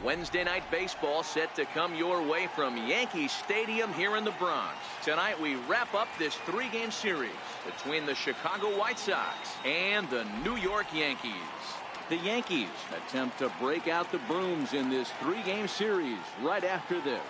Wednesday night baseball set to come your way from Yankee Stadium here in the Bronx. Tonight we wrap up this three-game series between the Chicago White Sox and the New York Yankees. The Yankees attempt to break out the brooms in this three-game series right after this.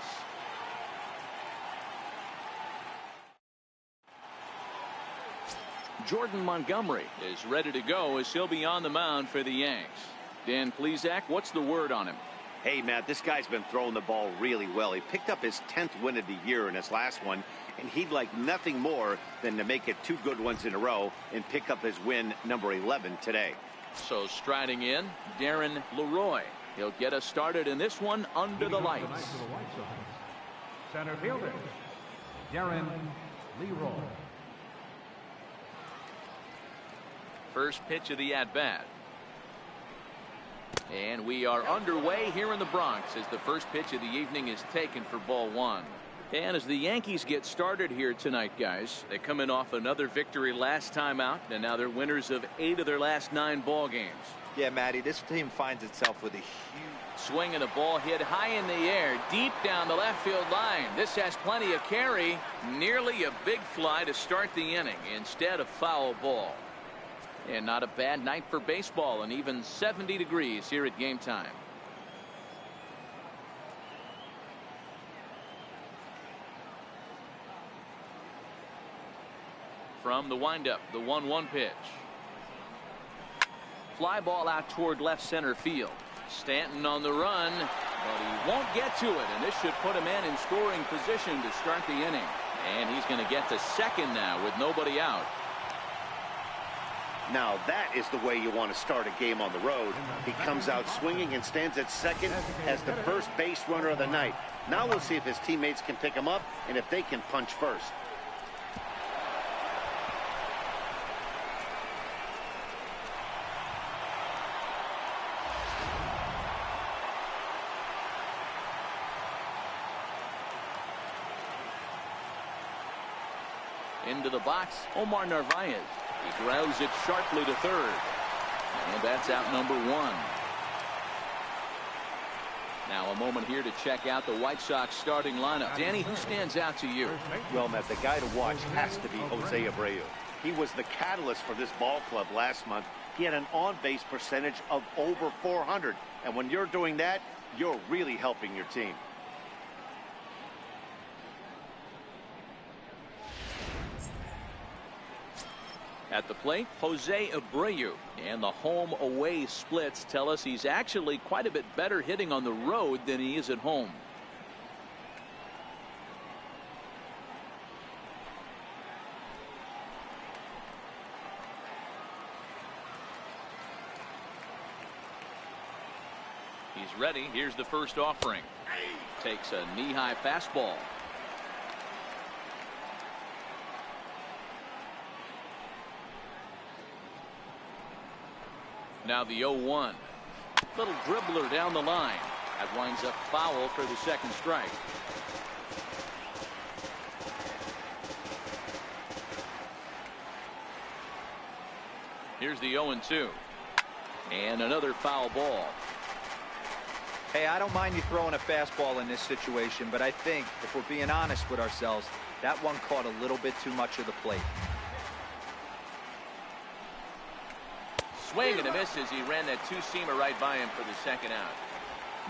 Jordan Montgomery is ready to go as he'll be on the mound for the Yanks. Dan Plesac, what's the word on him? Hey, Matt, this guy's been throwing the ball really well. He picked up his 10th win of the year in his last one, and he'd like nothing more than to make it 2 good ones in a row and pick up his win number 11 today. So striding in, Darren Leroy. He'll get us started in this one under the lights. Center fielder, Darren Leroy. First pitch of the at-bat. And we are underway here in the Bronx as the first pitch of the evening is taken for ball 1. And as the Yankees get started here tonight, guys, they come in off another victory last time out, and now they're winners of 8 of their last 9 ball games. Yeah, Matty, this team finds itself with a huge swing, and the ball hit high in the air, deep down the left field line. This has plenty of carry. Nearly a big fly to start the inning instead of foul ball. And not a bad night for baseball, and even 70 degrees here at game time. From the windup, the 1-1 pitch. Fly ball out toward left center field. Stanton on the run, but he won't get to it, and this should put him in scoring position to start the inning. And he's going to get to second now with nobody out. Now that is the way you want to start a game on the road. He comes out swinging and stands at second as the first base runner of the night. Now we'll see if his teammates can pick him up and if they can punch first. Into the box, Omar Narvaez. He grounds it sharply to third. And that's out number 1. Now a moment here to check out the White Sox starting lineup. Danny, who stands out to you? Well, Matt, the guy to watch has to be Jose Abreu. He was the catalyst for this ball club last month. He had an on-base percentage of over 400. And when you're doing that, you're really helping your team. At the plate, Jose Abreu. And the home-away splits tell us he's actually quite a bit better hitting on the road than he is at home. He's ready. Here's the first offering. Takes a knee-high fastball. Now the 0-1. Little dribbler down the line. That winds up foul for the second strike. Here's the 0-2. And another foul ball. Hey, I don't mind you throwing a fastball in this situation, but I think if we're being honest with ourselves, that one caught a little bit too much of the plate. Swing and a miss as he ran that two-seamer right by him for the second out.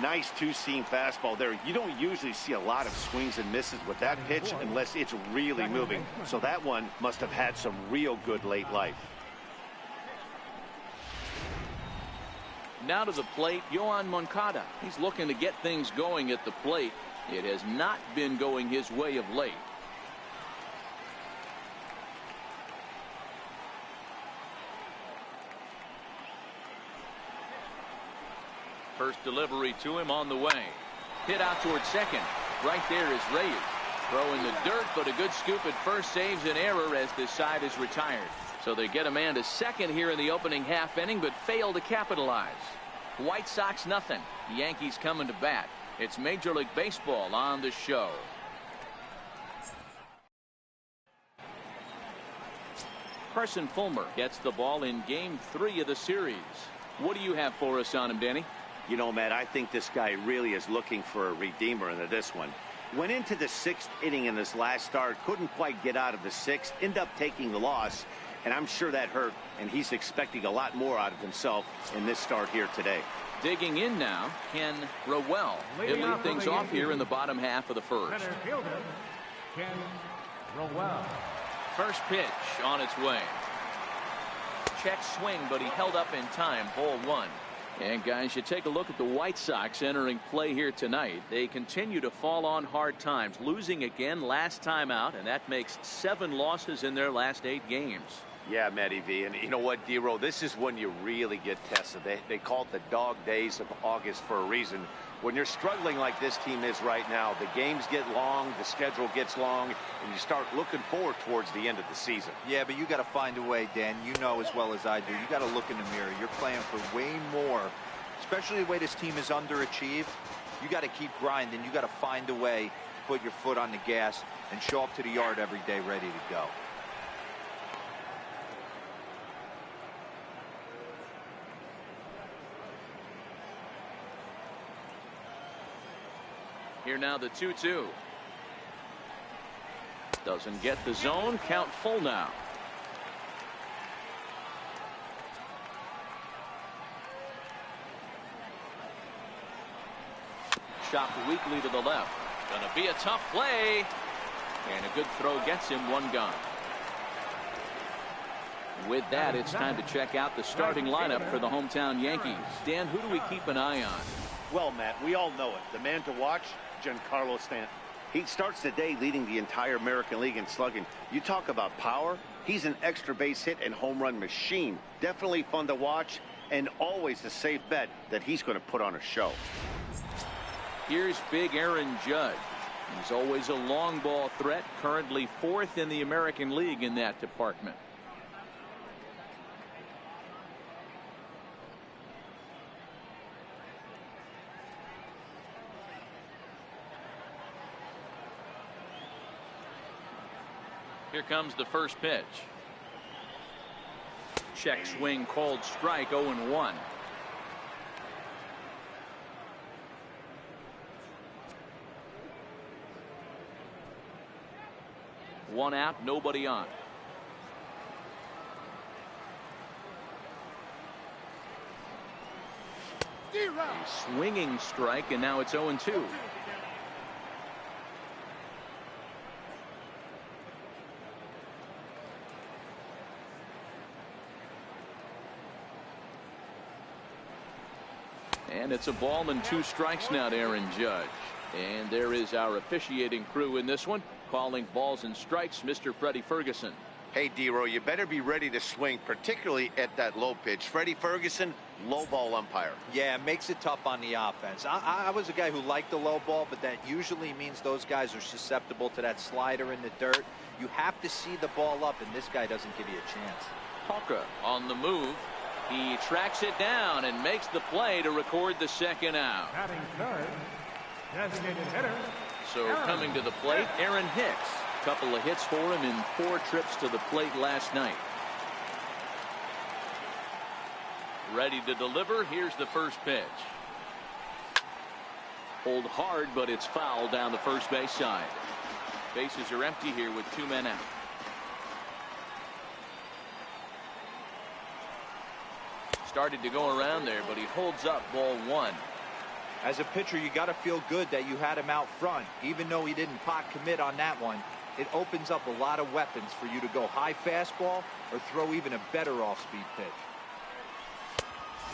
Nice two-seam fastball there. You don't usually see a lot of swings and misses with that pitch unless it's really moving. So that one must have had some real good late life. Now to the plate, Yohan Moncada. He's looking to get things going at the plate. It has not been going his way of late. First delivery to him on the way. Hit out towards second. Right there is Reyes. Throw in the dirt, but a good scoop at first saves an error as this side is retired. So they get a man to second here in the opening half inning, but fail to capitalize. White Sox nothing. The Yankees coming to bat. It's Major League Baseball on the show. Carson Fulmer gets the ball in game 3 of the series. What do you have for us on him, Danny? You know, Matt, I think this guy really is looking for a redeemer into this one. Went into the 6th inning in this last start, couldn't quite get out of the 6th, ended up taking the loss, and I'm sure that hurt, and he's expecting a lot more out of himself in this start here today. Digging in now, Ken Rowell. He'll lead things off here in the bottom half of the first. Center fielder, Ken Rowell. First pitch on its way. Check swing, but he held up in time. Ball 1. And guys, you take a look at the White Sox entering play here tonight. They continue to fall on hard times, losing again last time out, and that makes 7 losses in their last 8 games. Yeah, Matty V, and you know what, D-Row, this is when you really get tested. They call it the dog days of August for a reason. When you're struggling like this team is right now, the games get long, the schedule gets long, and you start looking forward towards the end of the season. Yeah, but you got to find a way, Dan. You know as well as I do. You got to look in the mirror. You're playing for way more, especially the way this team is underachieved. You got to keep grinding. You got to find a way to put your foot on the gas and show up to the yard every day ready to go. Here now the 2-2. Doesn't get the zone. Count full now. Chopped weakly to the left. Gonna be a tough play. And a good throw gets him 1 gone. With that, it's time to check out the starting lineup for the hometown Yankees. Dan, who do we keep an eye on? Well, Matt, we all know it. The man to watch, Giancarlo Stanton. He starts the day leading the entire American League in slugging. You talk about power. He's an extra base hit and home run machine. Definitely fun to watch, and always a safe bet that he's going to put on a show. Here's big Aaron Judge. He's always a long ball threat, currently 4th in the American League in that department. Here comes the first pitch. Check swing, called strike, 0-1. One out, nobody on. A swinging strike, and now it's 0-2. And it's a ball and 2 strikes now to Aaron Judge. And there is our officiating crew in this one, calling balls and strikes, Mr. Freddie Ferguson. Hey, D-Row, you better be ready to swing, particularly at that low pitch. Freddie Ferguson, low ball umpire. Yeah, it makes it tough on the offense. I was a guy who liked the low ball, but that usually means those guys are susceptible to that slider in the dirt. You have to see the ball up, and this guy doesn't give you a chance. Hawker on the move. He tracks it down and makes the play to record the 2nd out. Batting third, designated hitter. So coming to the plate, Aaron Hicks. Couple of hits for him in 4 trips to the plate last night. Ready to deliver. Here's the first pitch. Pulled hard, but it's foul down the first base side. Bases are empty here with 2 men out. Started to go around there, but he holds up ball 1. As a pitcher, you got to feel good that you had him out front. Even though he didn't pot commit on that one, it opens up a lot of weapons for you to go high fastball or throw even a better off-speed pitch.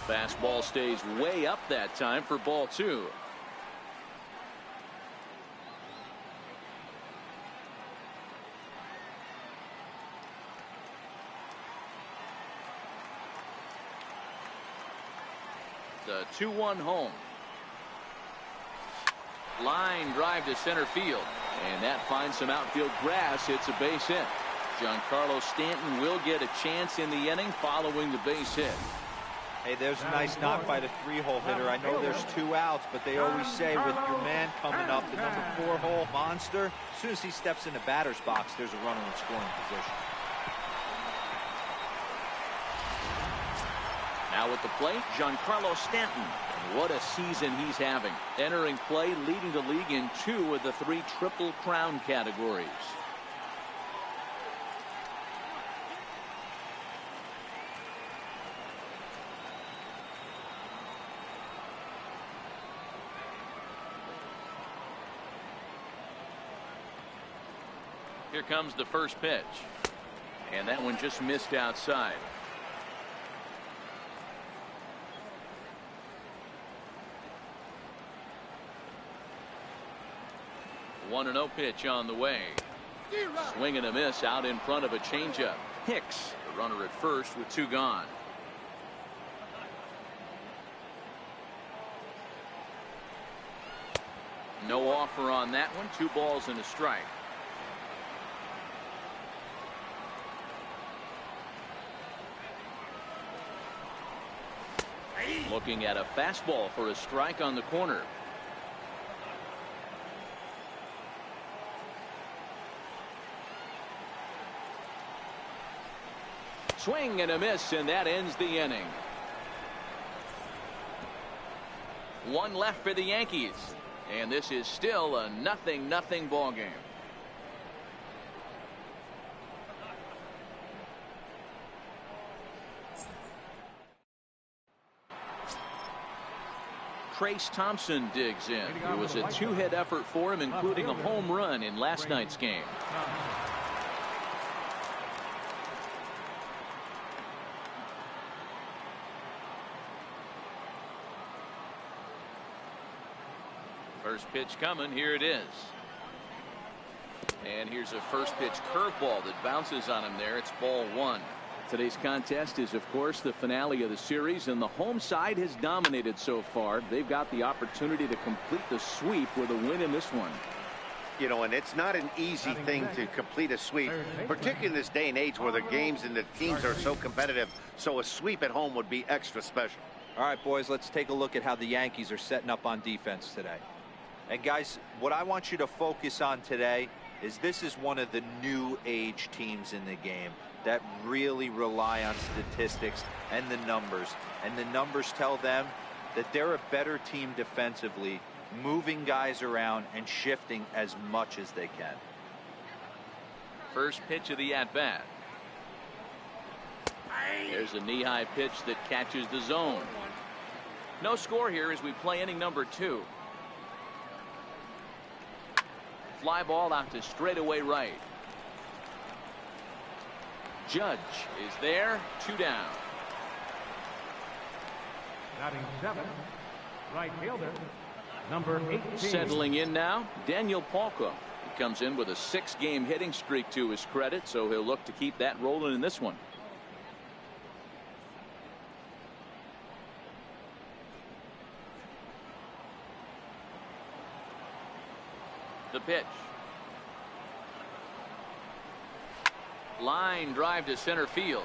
Fastball stays way up that time for ball 2. The 2-1 home. Line drive to center field, and that finds some outfield grass. It's a base hit. Giancarlo Stanton will get a chance in the inning following the base hit. Hey, there's a nice knock by the 3-hole hitter. I know there's 2 outs, but they always say with your man coming up, the number 4-hole monster, as soon as he steps in the batter's box, there's a runner in scoring position. Now at the plate, Giancarlo Stanton. And what a season he's having. Entering play, leading the league in 2 of the 3 Triple Crown categories. Here comes the first pitch. And that one just missed outside. One and 0 pitch on the way. Swing and a miss out in front of a changeup. Hicks, the runner at first with 2 gone. No offer on that one. 2 balls and a strike. Looking at a fastball for a strike on the corner. Swing and a miss, and that ends the inning. 1 left for the Yankees, and this is still a 0-0 ball game. Trace Thompson digs in. It was a 2-hit effort for him, including a home run in last night's game. First pitch coming. Here it is. And here's a first pitch curveball that bounces on him there. It's ball 1. Today's contest is, of course, the finale of the series, and the home side has dominated so far. They've got the opportunity to complete the sweep with a win in this one. You know, and it's not an easy thing to complete a sweep, particularly in this day and age where the games and the teams are so competitive. So a sweep at home would be extra special. All right, boys, let's take a look at how the Yankees are setting up on defense today. And guys, what I want you to focus on today is this is one of the new age teams in the game that really rely on statistics and the numbers. And the numbers tell them that they're a better team defensively, moving guys around and shifting as much as they can. First pitch of the at-bat. There's a knee-high pitch that catches the zone. No score here as we play inning number 2. Fly ball out to straightaway right. Judge is there. 2 down. Batting 7, right fielder, number 18. Settling in now, Daniel Palka. He comes in with a 6-game hitting streak to his credit, so he'll look to keep that rolling in this one. The pitch. Line drive to center field.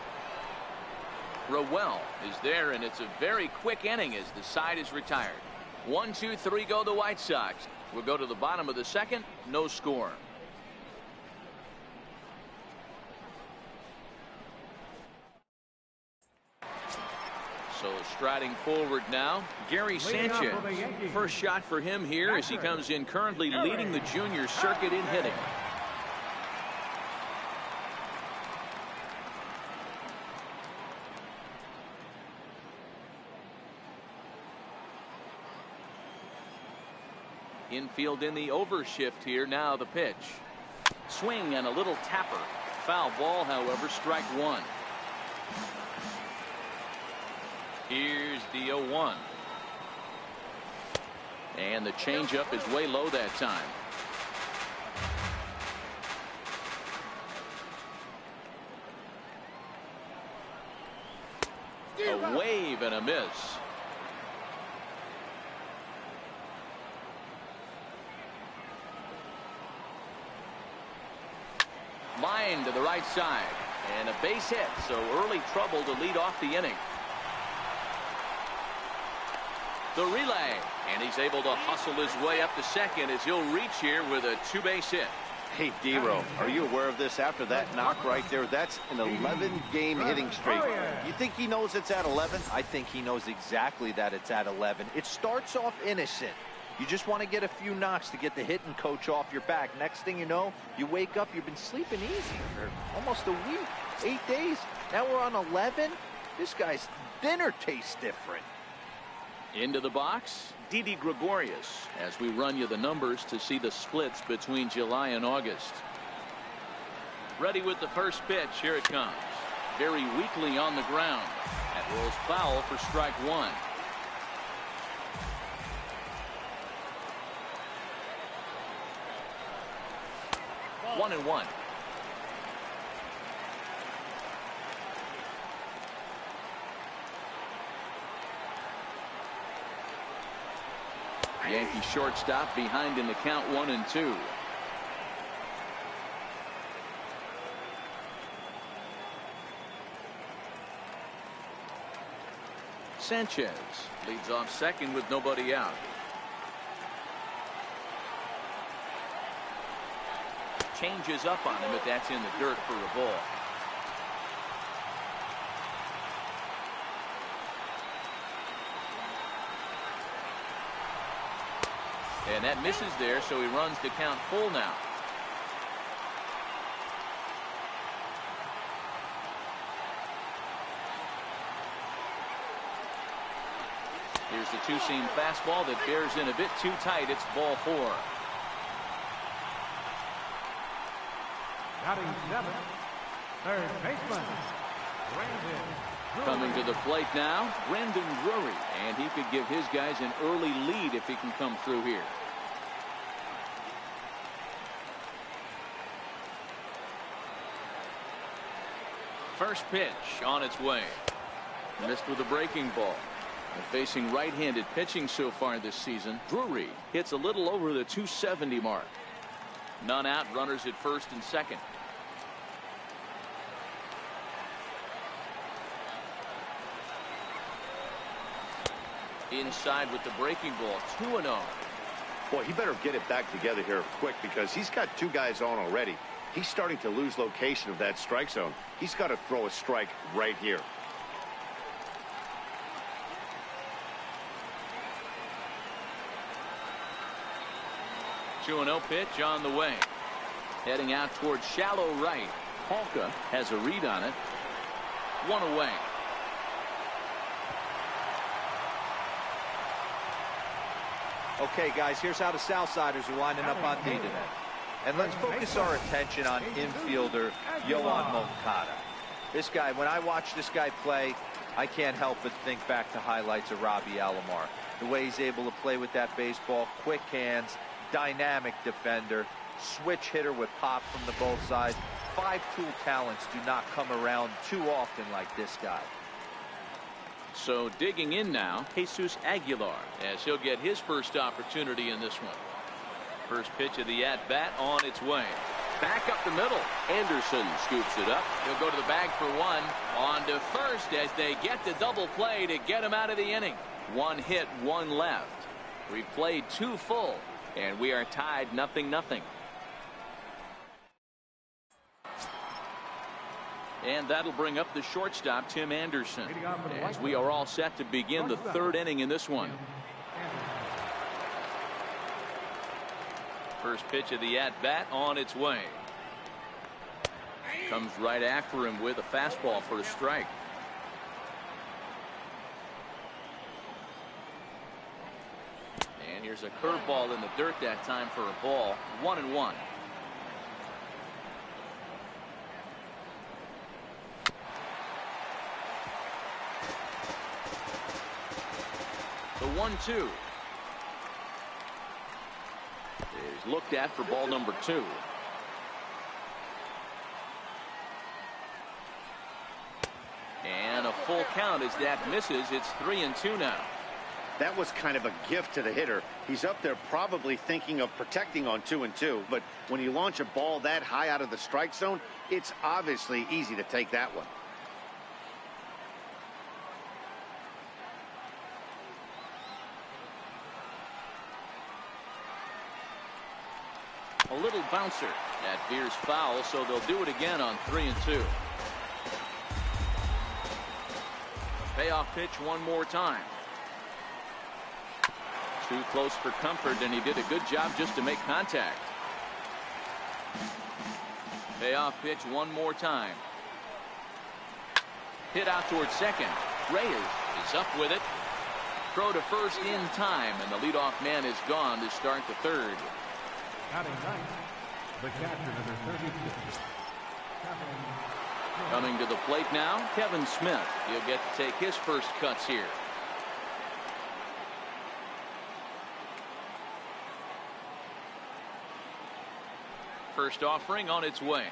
Rowell is there, and it's a very quick inning as the side is retired. 1, 2, 3 go the White Sox. We'll go to the bottom of the 2nd. No score. So striding forward now, Gary Sanchez. First shot for him here as he comes in currently leading the junior circuit in hitting. Infield in the overshift here. Now the pitch. Swing and a little tapper. Foul ball, however, strike 1. Here's the 0-1. And the changeup is way low that time. A wave and a miss. Line to the right side. And a base hit, so early trouble to lead off the inning. The relay, and he's able to hustle his way up to second as he'll reach here with a 2-base hit. Hey, D-Row, are you aware of this? After that knock right there, that's an 11-game hitting streak. You think he knows it's at 11? I think he knows exactly that it's at 11. It starts off innocent. You just want to get a few knocks to get the hitting coach off your back. Next thing you know, you wake up, you've been sleeping easy for almost a week, 8 days. Now we're on 11. This guy's dinner tastes different. Into the box, Didi Gregorius, as we run you the numbers to see the splits between July and August. Ready with the first pitch. Here it comes. Very weakly on the ground. That rolls foul for strike one. One and one. Yankee shortstop behind in the count 1-2. Sanchez leads off second with nobody out. Changes up on him, but that's in the dirt for a ball. And that misses there, so he runs the count full now. Here's the two-seam fastball that bears in a bit too tight. It's ball four. Batting seventh, third baseman, Brandon Drury. Coming to the plate now, Brandon Drury, and he could give his guys an early lead if he can come through here. First pitch on its way. Missed with a breaking ball. And facing right-handed pitching so far this season, Drury hits a little over the 270 mark. None out, runners at first and second. Inside with the breaking ball, 2-0. Boy, he better get it back together here quick because he's got two guys on already. He's starting to lose location of that strike zone. He's got to throw a strike right here. Two 2-0 pitch on the way. Heading out towards shallow right. Polka has a read on it. One away. Okay, guys, here's how the Southsiders are lining up on D today. And let's focus our attention on infielder Yohan Moncada. This guy, when I watch this guy play, I can't help but think back to highlights of Robbie Alomar. The way he's able to play with that baseball, quick hands, dynamic defender, switch hitter with pop from the both sides. Five-tool talents do not come around too often like this guy. So digging in now, Jesus Aguilar, as he'll get his first opportunity in this one. First pitch of the at-bat on its way. Back up the middle. Anderson scoops it up. He'll go to the bag for one. On to first as they get the double play to get him out of the inning. One hit, one left. We've played two full, and we are tied 0-0. And that'll bring up the shortstop, Tim Anderson, as we are all set to begin the third inning in this one. First pitch of the at-bat on its way. Comes right after him with a fastball for a strike. And here's a curveball in the dirt that time for a ball. 1-1. The 1-2 is looked at for ball number 2. And a full count as that misses. It's 3-2 now. That was kind of a gift to the hitter. He's up there probably thinking of protecting on 2-2, but when you launch a ball that high out of the strike zone, it's obviously easy to take that one. little bouncer. That veers foul, so they'll do it again on 3-2. Payoff pitch one more time. Too close for comfort, and he did a good job just to make contact. Payoff pitch one more time. Hit out towards second. Reyes is up with it. Throw to first in time, and the leadoff man is gone to start the third. Batting ninth, the catcher, number 36. Coming to the plate now, Kevin Smith. He'll get to take his first cuts here. First offering on its way.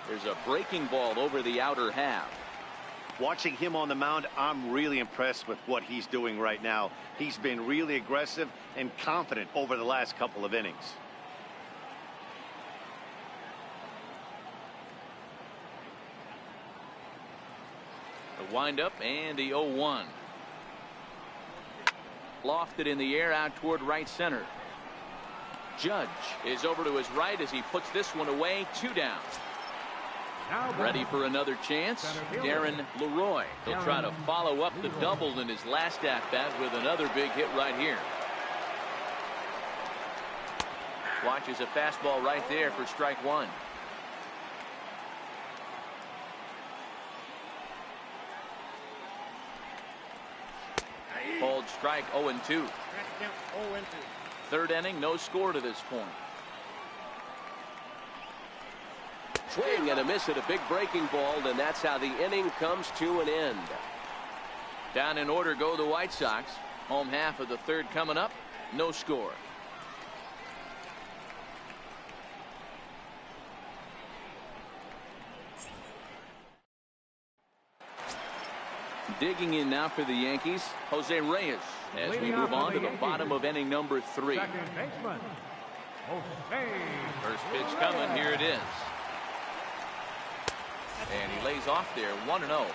There's a breaking ball over the outer half. Watching him on the mound, I'm really impressed with what he's doing right now. He's been really aggressive and confident over the last couple of innings. The windup and the 0-1. Lofted in the air out toward right center. Judge is over to his right as he puts this one away. 2 down. Ready for another chance. Darren Leroy. He'll try to follow up the double in his last at-bat with another big hit right here. Watches a fastball right there for strike one. Called strike 0-2. Third inning, no score to this point. Swing and a miss at a big breaking ball, and that's how the inning comes to an end. Down in order go the White Sox. Home half of the third coming up. No score. Digging in now for the Yankees, Jose Reyes, as we move on to the bottom of inning number 3. Second baseman, Jose. First pitch coming. Here it is. And he lays off there, 1-0.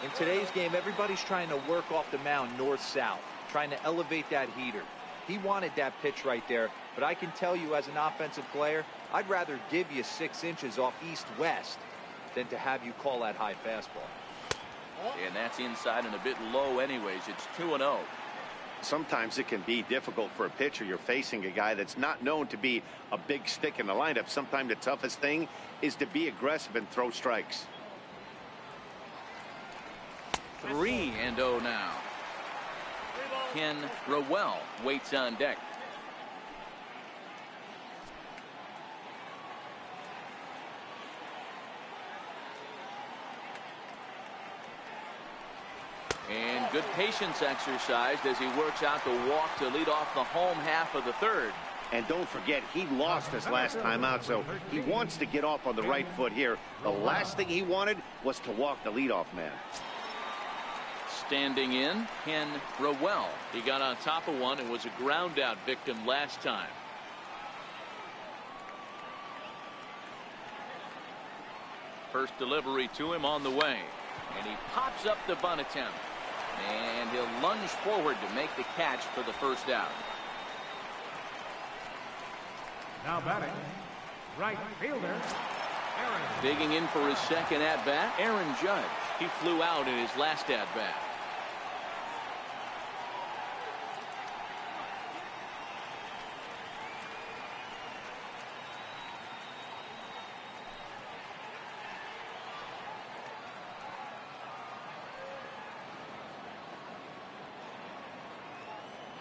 In today's game, everybody's trying to work off the mound north-south, trying to elevate that heater. He wanted that pitch right there, but I can tell you as an offensive player, I'd rather give you 6 inches off east-west than to have you call that high fastball. And that's inside and a bit low anyways. It's 2-0. Sometimes it can be difficult for a pitcher. You're facing a guy that's not known to be a big stick in the lineup. Sometimes the toughest thing is to be aggressive and throw strikes. 3-0 now. Ken Rowell waits on deck. And good patience exercised as he works out the walk to lead off the home half of the third. And don't forget, he lost his last time out, so he wants to get off on the right foot here. The last thing he wanted was to walk the leadoff man. Standing in, Ken Rowell. He got on top of one and was a ground out victim last time. First delivery to him on the way. And he pops up the bunt attempt. And he'll lunge forward to make the catch for the first out. Now batting, right fielder, Aaron. Digging in for his second at-bat, Aaron Judge. He flew out in his last at-bat.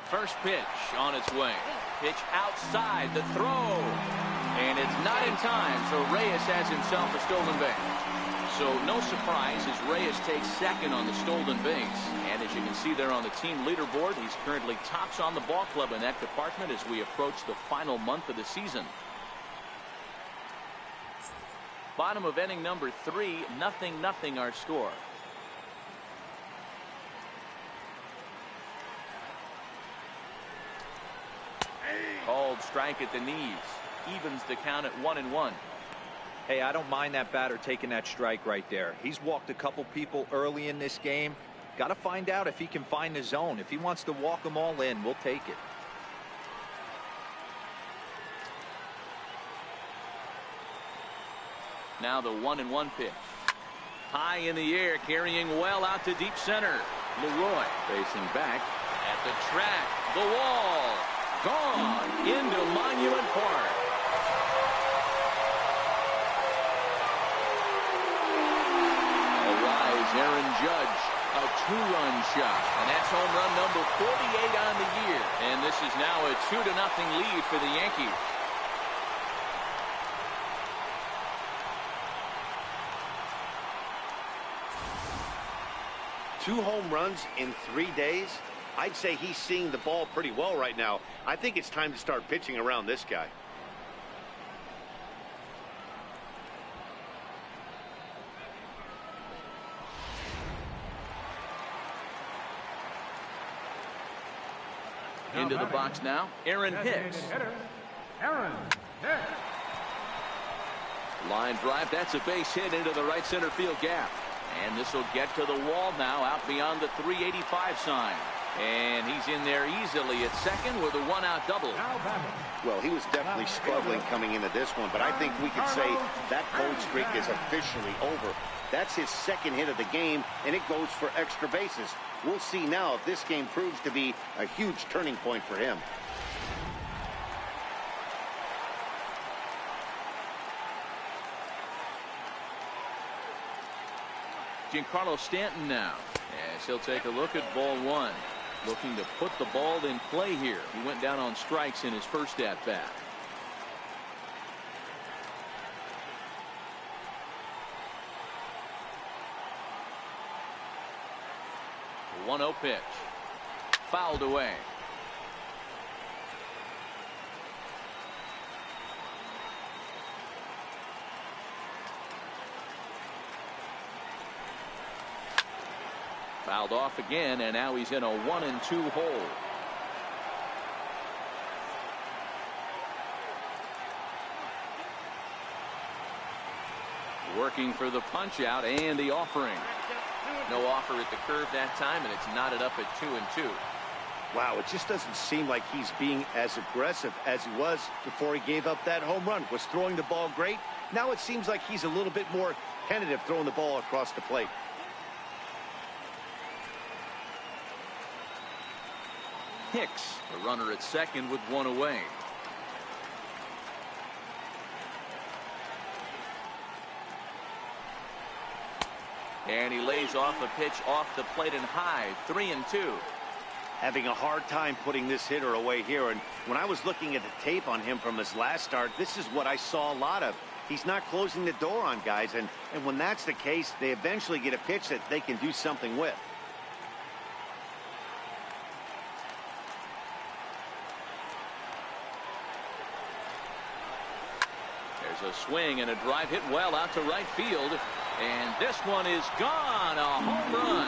First pitch on its way. Pitch outside the throw. And it's not in time, so Reyes has himself a stolen base. So no surprise as Reyes takes second on the stolen base. And as you can see there on the team leaderboard, he's currently tops on the ball club in that department as we approach the final month of the season. Bottom of inning number 3, 0-0 our score. Called strike at the knees. Evens the count at 1-1. Hey, I don't mind that batter taking that strike right there. He's walked a couple people early in this game. Got to find out if he can find the zone. If he wants to walk them all in, we'll take it. Now the 1-1 pitch. High in the air, carrying well out to deep center. Leroy facing back at the track. The wall. Gone into Monument Park. Arise, Aaron Judge. A two-run shot. And that's home run number 48 on the year. And this is now a 2-0 lead for the Yankees. Two home runs in 3 days. I'd say he's seeing the ball pretty well right now. I think it's time to start pitching around this guy. Into the box now, Aaron Hicks. Aaron Hicks. Line drive, that's a base hit into the right center field gap. And this will get to the wall now, out beyond the 385 sign. And he's in there easily at second with a one-out double. Well, he was definitely struggling coming into this one, but I think we could say that cold streak is officially over. That's his second hit of the game, and it goes for extra bases. We'll see now if this game proves to be a huge turning point for him. Giancarlo Stanton now, as he'll take a look at ball one. Looking to put the ball in play here. He went down on strikes in his first at-bat. The 1-0 pitch. Fouled away. Fouled off again, and now he's in a 1-2 hole. Working for the punch out and the offering. No offer at the curve that time, and it's knotted up at 2-2. Wow, it just doesn't seem like he's being as aggressive as he was before he gave up that home run. Was throwing the ball great. Now it seems like he's a little bit more tentative throwing the ball across the plate. Hicks, the runner at second with one away. And he lays off a pitch off the plate and high. 3-2. Having a hard time putting this hitter away here. And when I was looking at the tape on him from his last start, this is what I saw a lot of. He's not closing the door on guys. And when that's the case, they eventually get a pitch that they can do something with. There's a swing and a drive hit well out to right field. And this one is gone. A home run.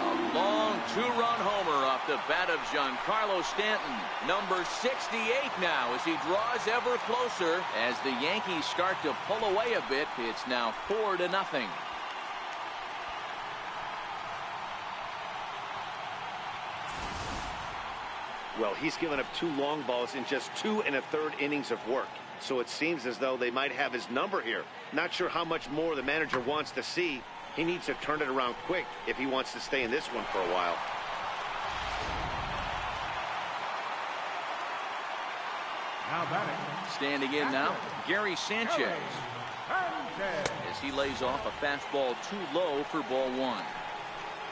A long two-run homer off the bat of Giancarlo Stanton. Number 68 now as he draws ever closer. As the Yankees start to pull away a bit, it's now 4-0. Well, he's given up 2 long balls in just 2 1/3 innings of work. So it seems as though they might have his number here. Not sure how much more the manager wants to see. He needs to turn it around quick if he wants to stay in this one for a while. Now batting. Standing in now, Gary Sanchez. As he lays off a fastball too low for ball one.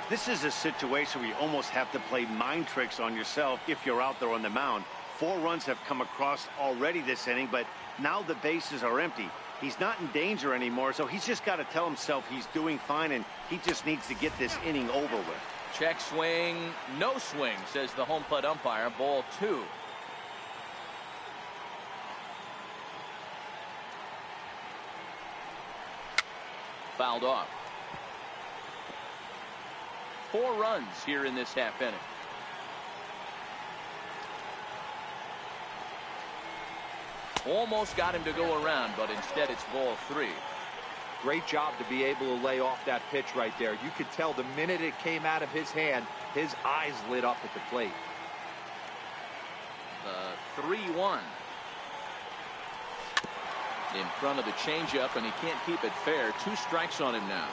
This is a situation where you almost have to play mind tricks on yourself if you're out there on the mound. 4 runs have come across already this inning, but now the bases are empty. He's not in danger anymore, so he's just got to tell himself he's doing fine, and he just needs to get this inning over with. Check swing, no swing, says the home plate umpire. Ball 2. Fouled off. 4 runs here in this half inning. Almost got him to go around, but instead it's ball 3. Great job to be able to lay off that pitch right there. You could tell the minute it came out of his hand, his eyes lit up at the plate. The 3-1. In front of the changeup, and he can't keep it fair. 2 strikes on him now.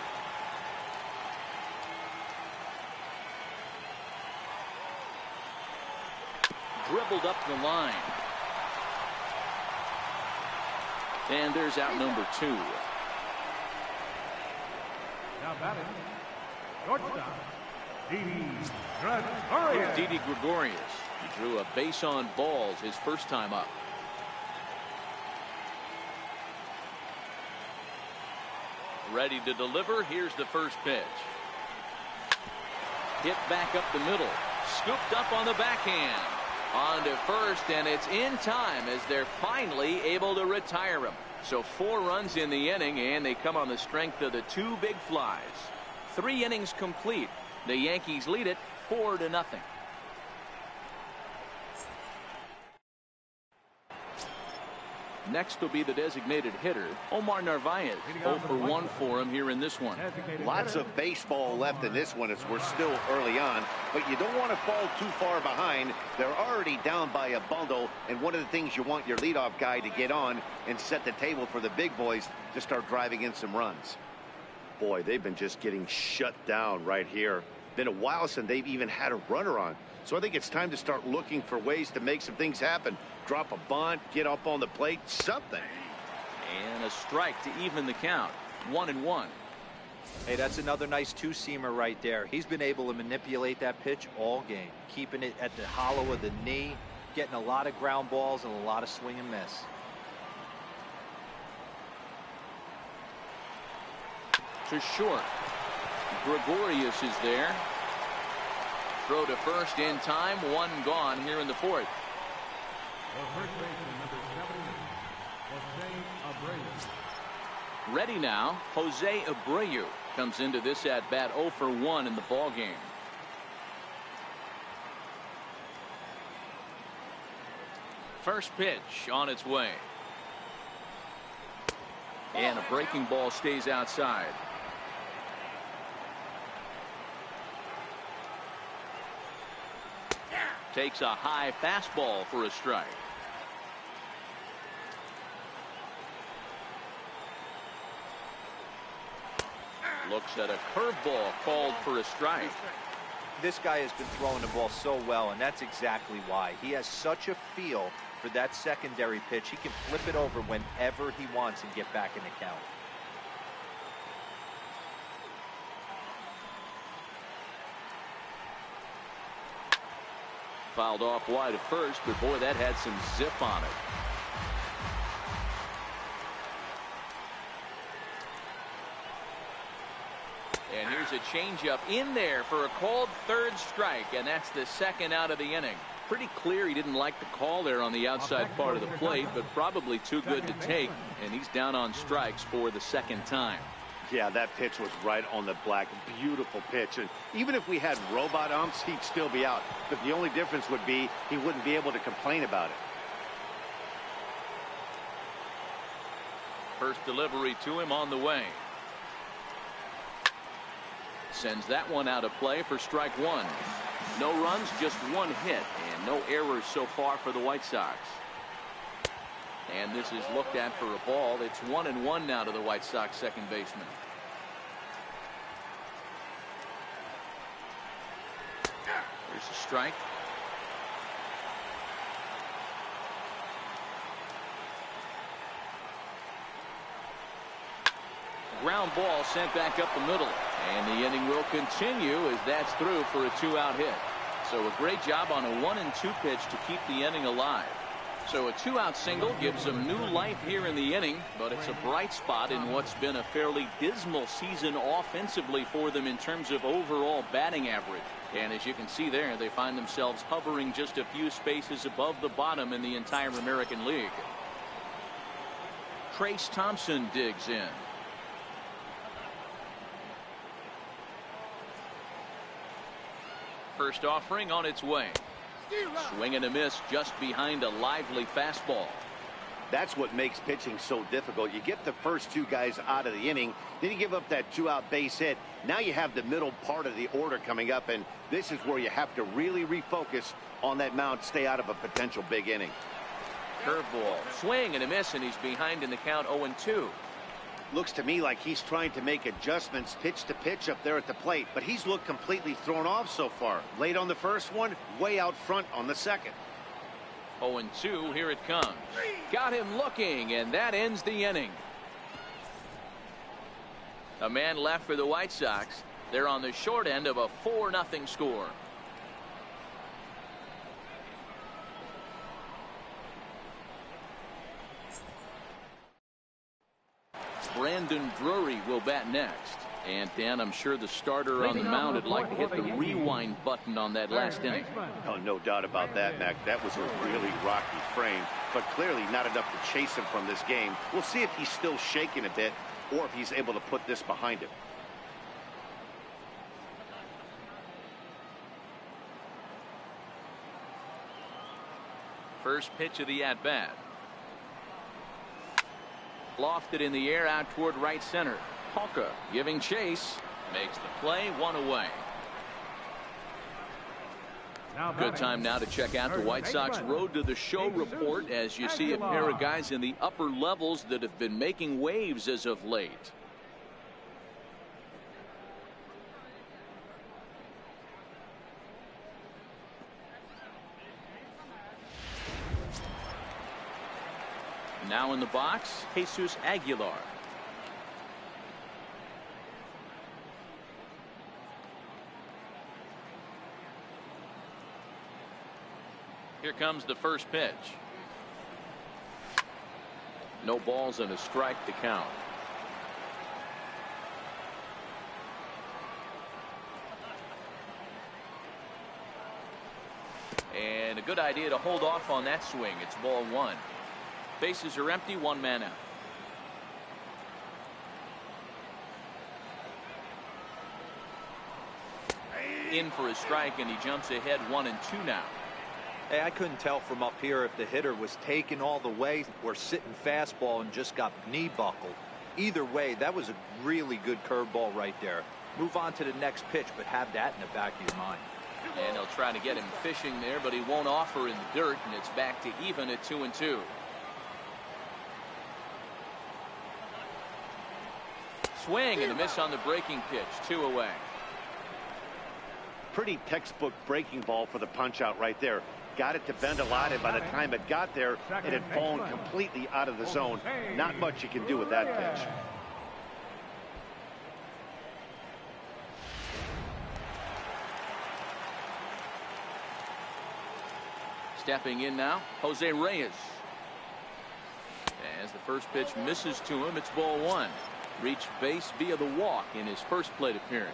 Dribbled up the line. And there's out number 2. Now batting, shortstop, Didi Gregorius. Didi Gregorius. He drew a base on balls his first time up. Ready to deliver. Here's the first pitch. Hit back up the middle. Scooped up on the backhand. On to first, and it's in time as they're finally able to retire him. So 4 runs in the inning, and they come on the strength of the 2 big flies. 3 innings complete. The Yankees lead it 4-0. Next will be the designated hitter, Omar Narvaez. 0 for 1 for him here in this one. Lots of baseball left in this one as we're still early on, but you don't want to fall too far behind. They're already down by a bundle, and one of the things you want your leadoff guy to get on and set the table for the big boys to start driving in some runs. Boy, they've been just getting shut down right here. Been a while since they've even had a runner on. So I think it's time to start looking for ways to make some things happen. Drop a bunt, get up on the plate, something. And a strike to even the count. 1-1. Hey, that's another nice 2-seamer right there. He's been able to manipulate that pitch all game, keeping it at the hollow of the knee, getting a lot of ground balls and a lot of swing and miss. To short. Gregorius is there. Throw to first in time. 1 gone here in the 4th. The first baseman, number 70, Jose Abreu. Ready now. Jose Abreu comes into this at bat 0 for 1 in the ball game. First pitch on its way. And a breaking ball stays outside. Takes a high fastball for a strike. Looks at a curveball called for a strike. This guy has been throwing the ball so well, and that's exactly why. He has such a feel for that secondary pitch. He can flip it over whenever he wants and get back in the count. Fouled off wide at first, but boy, that had some zip on it. And here's a changeup in there for a called 3rd strike, and that's the 2nd out of the inning. Pretty clear he didn't like the call there on the outside part of the plate, but probably too good to take, and he's down on strikes for the 2nd time. Yeah, that pitch was right on the black. Beautiful pitch. And even if we had robot umps, he'd still be out. But the only difference would be he wouldn't be able to complain about it. First delivery to him on the way. Sends that one out of play for strike 1. No runs, just 1 hit, and no errors so far for the White Sox. And this is looked at for a ball. It's 1-1 now to the White Sox second baseman. Here's a strike. Ground ball sent back up the middle. And the inning will continue as that's through for a 2-out hit. So a great job on a 1-2 pitch to keep the inning alive. So a 2-out single gives them new life here in the inning, but it's a bright spot in what's been a fairly dismal season offensively for them in terms of overall batting average. And as you can see there, they find themselves hovering just a few spaces above the bottom in the entire American League. Trace Thompson digs in. First offering on its way. Swing and a miss just behind a lively fastball. That's what makes pitching so difficult. You get the first two guys out of the inning, then you give up that two-out base hit. Now you have the middle part of the order coming up, and this is where you have to really refocus on that mound, stay out of a potential big inning. Curveball, swing and a miss, and he's behind in the count 0-2. Looks to me like he's trying to make adjustments pitch to pitch up there at the plate, but he's looked completely thrown off so far. Late on the first one, way out front on the second. 0-2, here it comes. Got him looking, and that ends the inning. A man left for the White Sox. They're on the short end of a 4-0 score. Brandon Drury will bat next. And Dan, I'm sure the starter on the mound would like to hit the rewind button on that last inning. Oh, no doubt about that, Mac. That was a really rocky frame, but clearly not enough to chase him from this game. We'll see if he's still shaking a bit or if he's able to put this behind him. First pitch of the at-bat. Lofted in the air out toward right center. Palka giving chase, makes the play, one away. Good time now to check out the White Sox Road to the Show report as you see a pair of guys in the upper levels that have been making waves as of late. Now in the box, Jesus Aguilar. Here comes the first pitch. No balls and a strike to count. And a good idea to hold off on that swing. It's ball one. Bases are empty, one man out. In for a strike, and he jumps ahead 1-2 now. Hey, I couldn't tell from up here if the hitter was taken all the way or sitting fastball and just got knee buckled. Either way, that was a really good curveball right there. Move on to the next pitch, but have that in the back of your mind. And they'll try to get him fishing there, but he won't offer in the dirt, and it's back to even at 2-2. Swing and a miss on the breaking pitch, 2 away. Pretty textbook breaking ball for the punch out right there. Got it to bend a lot, and by the time it got there, it had fallen completely out of the zone. Not much you can do with that pitch. Stepping in now, Jose Reyes. As the first pitch misses to him, it's ball one. Reached base via the walk in his first plate appearance.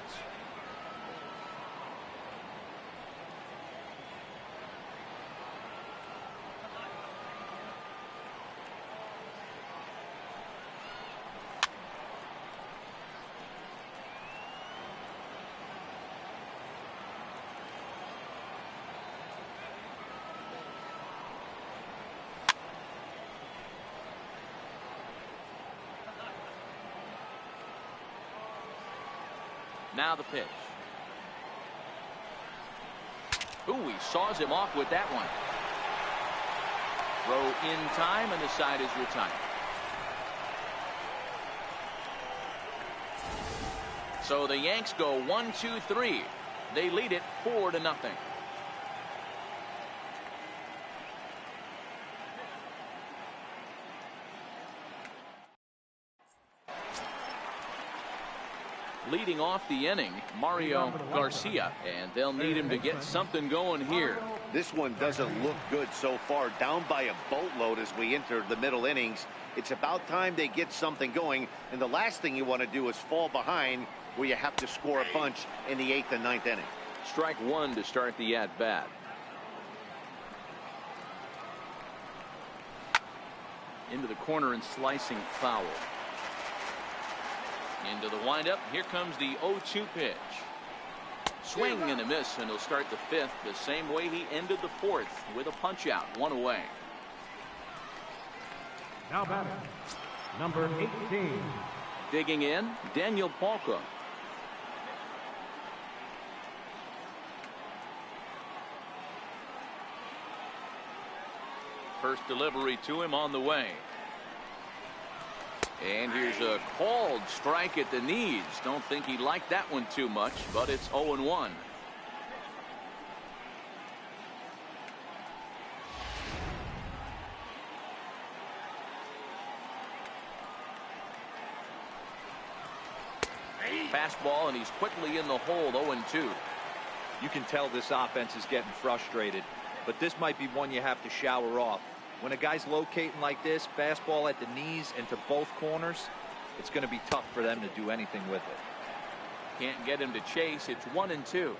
Now the pitch. Ooh, he saws him off with that one. Throw in time, and the side is retired. So the Yanks go 1-2-3. They lead it 4-0. Leading off the inning, Mario Garcia, and they'll need him to get something going here. This one doesn't look good so far. Down by a boatload as we enter the middle innings. It's about time they get something going, and the last thing you want to do is fall behind where you have to score a bunch in the 8th and 9th inning. Strike one to start the at-bat. Into the corner and slicing foul. Into the windup. Here comes the 0-2 pitch. Swing and a miss, and he'll start the 5th the same way he ended the 4th with a punch out, 1 away. Now batting, number 18. Digging in, Daniel Palka. First delivery to him on the way. And here's a called strike at the knees. Don't think he liked that one too much, but it's 0-1. Fastball, and he's quickly in the hole, 0-2. You can tell this offense is getting frustrated, but this might be one you have to shower off. When a guy's locating like this, fastball at the knees and to both corners, it's going to be tough for them to do anything with it. Can't get him to chase. It's 1-2.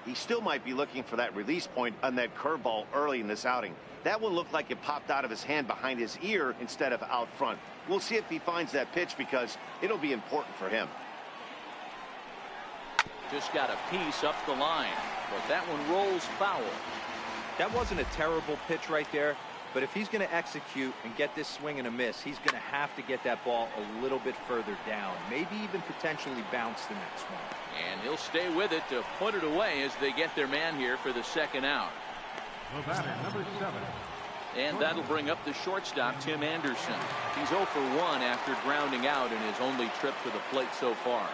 He still might be looking for that release point on that curveball early in this outing. That one looked like it popped out of his hand behind his ear instead of out front. We'll see if he finds that pitch because it'll be important for him. Just got a piece up the line, but that one rolls foul. That wasn't a terrible pitch right there, but if he's going to execute and get this swing and a miss, he's going to have to get that ball a little bit further down, maybe even potentially bounce the next one. And he'll stay with it to put it away as they get their man here for the second out. The batter, number 7. And that'll bring up the shortstop, Tim Anderson. He's 0 for 1 after grounding out in his only trip to the plate so far.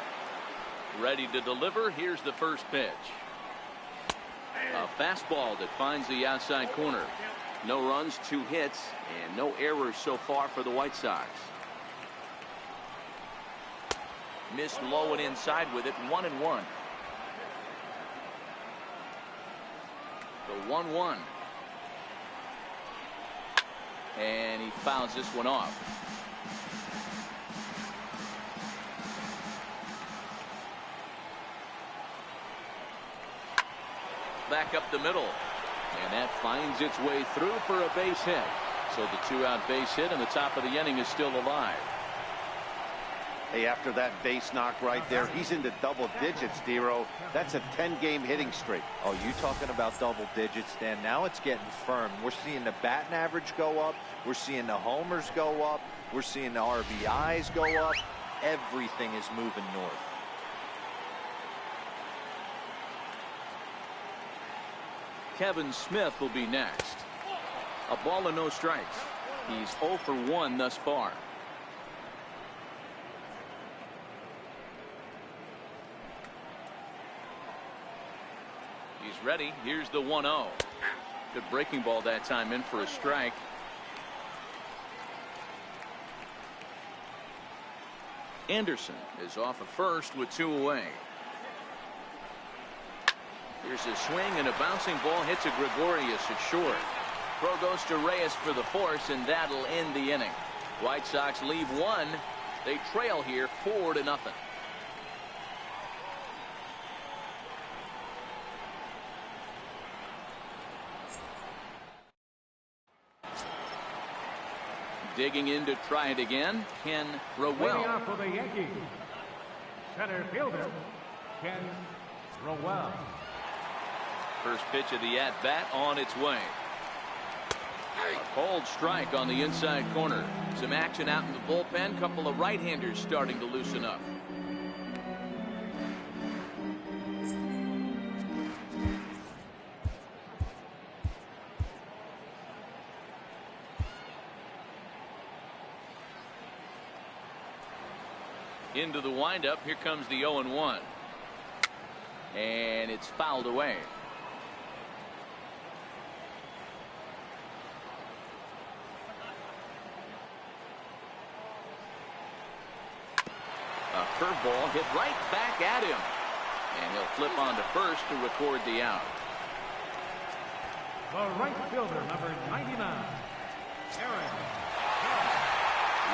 Ready to deliver. Here's the first pitch. A fastball that finds the outside corner. No runs, 2 hits, and no errors so far for the White Sox. Missed low and inside with it, 1-1. The 1-1. And he fouls this one off. Back up the middle. And that finds its way through for a base hit. So the 2-out base hit and the top of the inning is still alive. Hey, after that base knock right there, he's into double digits, Dero. That's a 10-game hitting streak. Oh, you talking about double digits, Dan? Now it's getting firm. We're seeing the batting average go up. We're seeing the homers go up. We're seeing the RBIs go up. Everything is moving north. Kevin Smith will be next. A ball and no strikes. He's 0 for 1 thus far. He's ready. Here's the 1-0. Good breaking ball that time, in for a strike. Anderson is off at first with 2 away. Here's a swing, and a bouncing ball hits a Gregorius at short. Throw goes to Reyes for the force, and that'll end the inning. White Sox leave 1. They trail here 4-0. Digging in to try it again, Ken Leading Rowell. off for the Yankees, center fielder, Ken Rowell. First pitch of the at-bat on its way. A cold strike on the inside corner. Some action out in the bullpen. Couple of right-handers starting to loosen up. Into the windup. Here comes the 0-1. And it's fouled away. A curveball hit right back at him. And he'll flip on to first to record the out. The right fielder, number 99, Aaron.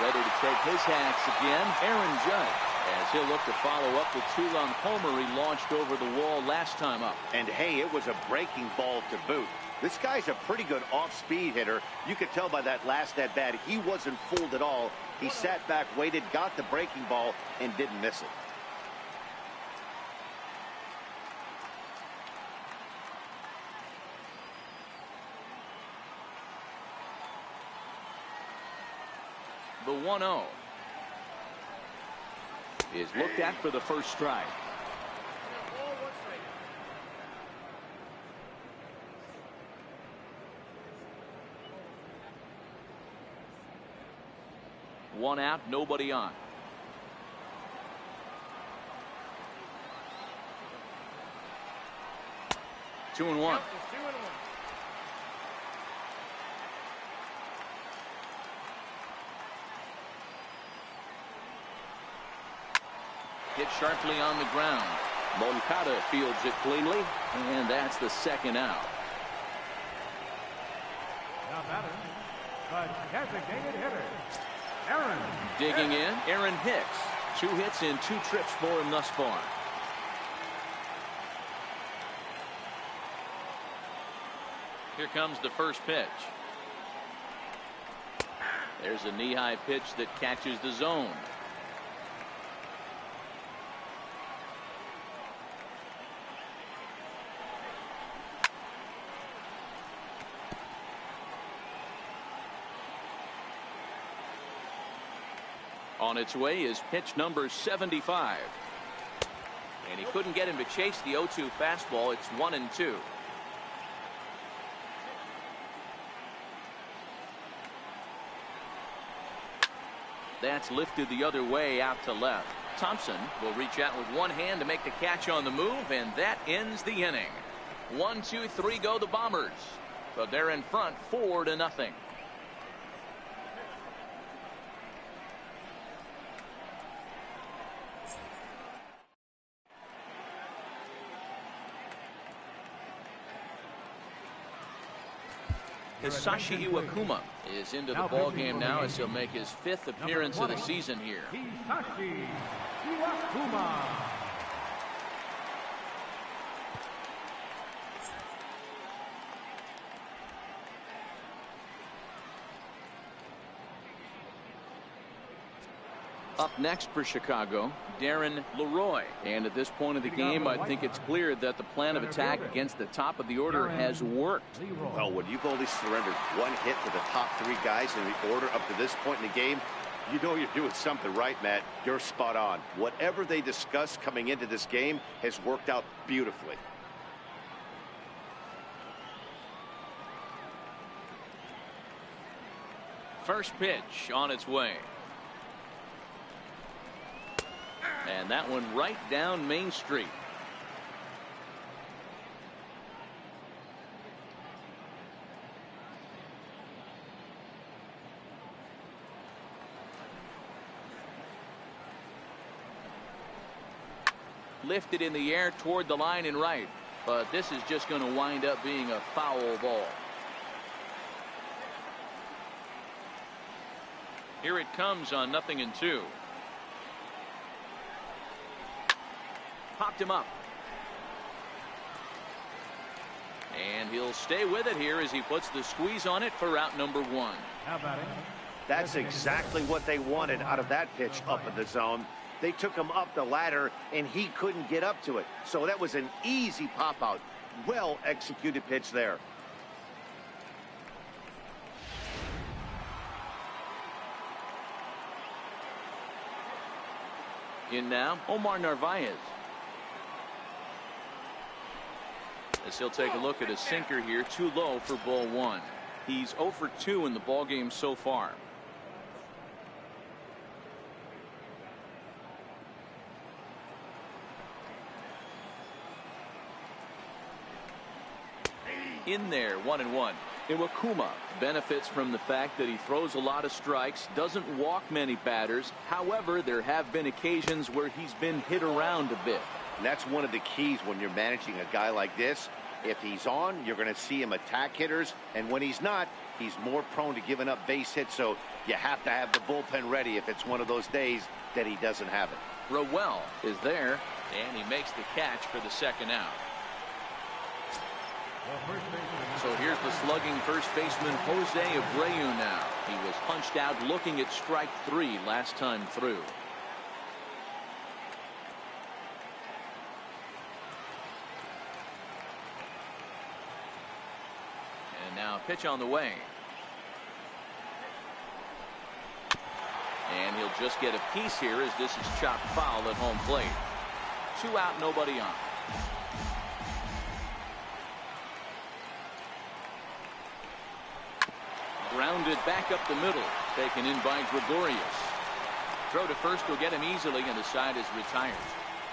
Ready to take his hacks again, Aaron Judge, as he'll look to follow up the 2-run homer he launched over the wall last time up. And hey, it was a breaking ball to boot. This guy's a pretty good off-speed hitter. You could tell by that last at-bat he wasn't fooled at all. He sat back, waited, got the breaking ball, and didn't miss it. The 1-0 is looked at for the first strike. One out, nobody on. Two and one. Hit sharply on the ground. Moncada fields it cleanly. And that's the second out. Now batter, the designated hitter, Aaron. Digging in, Aaron Hicks. 2 hits in 2 trips for him thus far. Here comes the first pitch. There's a knee-high pitch that catches the zone. On its way is pitch number 75. And he couldn't get him to chase the 0-2 fastball. It's 1-2. That's lifted the other way out to left. Thompson will reach out with one hand to make the catch on the move, and that ends the inning. 1, 2, 3 go the Bombers. But they're in front 4-0. Hisashi Iwakuma is into the ball game now as he'll make his 5th appearance of the season here. Hisashi Iwakuma. Up next for Chicago, Darren Leroy. And at this point of the game, I think it's clear that the plan of attack against the top of the order has worked. Well, when you've only surrendered 1 hit to the top 3 guys in the order up to this point in the game, you know you're doing something right, Matt. You're spot on. Whatever they discussed coming into this game has worked out beautifully. First pitch on its way. And that one right down Main Street. Lifted in the air toward the line and right. But this is just going to wind up being a foul ball. Here it comes on 0-2. Popped him up. And he'll stay with it here as he puts the squeeze on it for out number 1. How about it? That's exactly what they wanted out of that pitch up in the zone. They took him up the ladder, and he couldn't get up to it. So that was an easy pop-out. Well-executed pitch there. In now, Omar Narvaez. As he'll take a look at a sinker here, too low for ball 1. He's 0 for 2 in the ball game so far. In there, 1-1. Iwakuma benefits from the fact that he throws a lot of strikes, doesn't walk many batters. However, there have been occasions where he's been hit around a bit. And that's one of the keys when you're managing a guy like this. If he's on, you're going to see him attack hitters. And when he's not, he's more prone to giving up base hits. So you have to have the bullpen ready if it's one of those days that he doesn't have it. Rowell is there, and he makes the catch for the second out. So here's the slugging first baseman Jose Abreu now. He was punched out looking at strike 3 last time through. And now pitch on the way. And he'll just get a piece here as this is chopped foul at home plate. 2 out, nobody on. Grounded back up the middle. Taken in by Gregorius. Throw to first will get him easily, and the side is retired.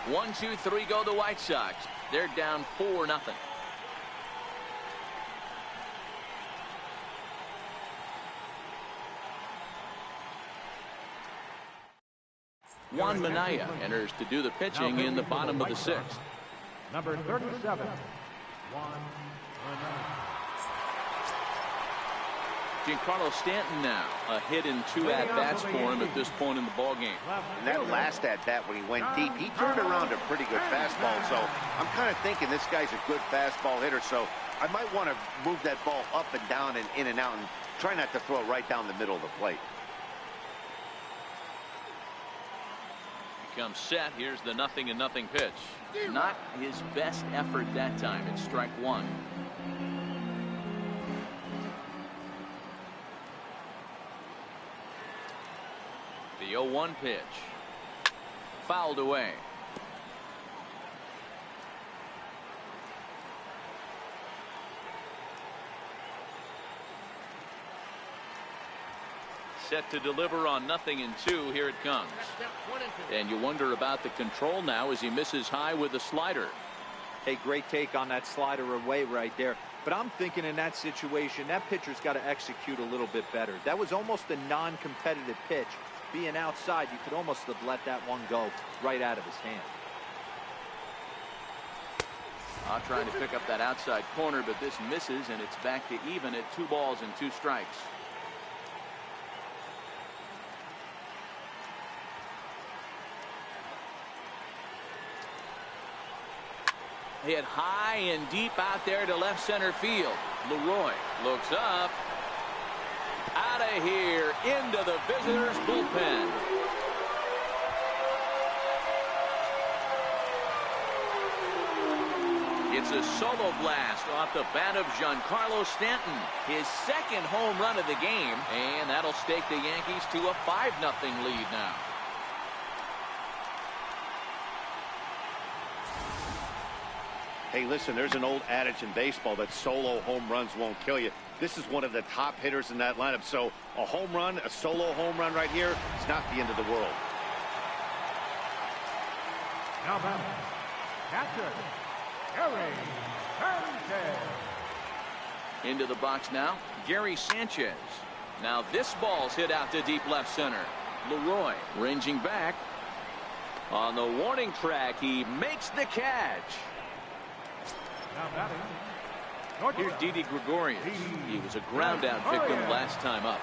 1, 2, 3 go the White Sox. They're down 4-0. Juan Minaya enters to do the pitching in the bottom of the 6th. Number 37, Juan Minaya. Giancarlo Stanton now a hit in 2 at-bats for him at this point in the ballgame. And that last at-bat when he went deep, he turned around a pretty good fastball. So I'm kind of thinking this guy's a good fastball hitter. So I might want to move that ball up and down and in and out and try not to throw it right down the middle of the plate. Comes set. Here's the 0-0 pitch. Not his best effort that time. It's strike 1. The 0-1 pitch. Fouled away. Set to deliver on 0-2. Here it comes. And you wonder about the control now as he misses high with the slider. Hey, great take on that slider away right there. But I'm thinking in that situation, that pitcher's got to execute a little bit better. That was almost a non-competitive pitch. Being outside, you could almost have let that one go right out of his hand. Trying to pick up that outside corner, but this misses, and it's back to even at 2 balls and 2 strikes. Hit high and deep out there to left center field. Leroy looks up. Out of here into the visitors' bullpen. It's a solo blast off the bat of Giancarlo Stanton. His 2nd home run of the game, and that'll stake the Yankees to a 5-0 lead now. Hey, listen, there's an old adage in baseball that solo home runs won't kill you. This is one of the top hitters in that lineup. So a home run, a solo home run right here, it's not the end of the world. Now batting, catcher, Gary Sanchez. Into the box now, Gary Sanchez. Now this ball's hit out to deep left center. Leroy ranging back. On the warning track, he makes the catch. Now batting, Here's Didi Gregorius. He was a ground out victim last time up.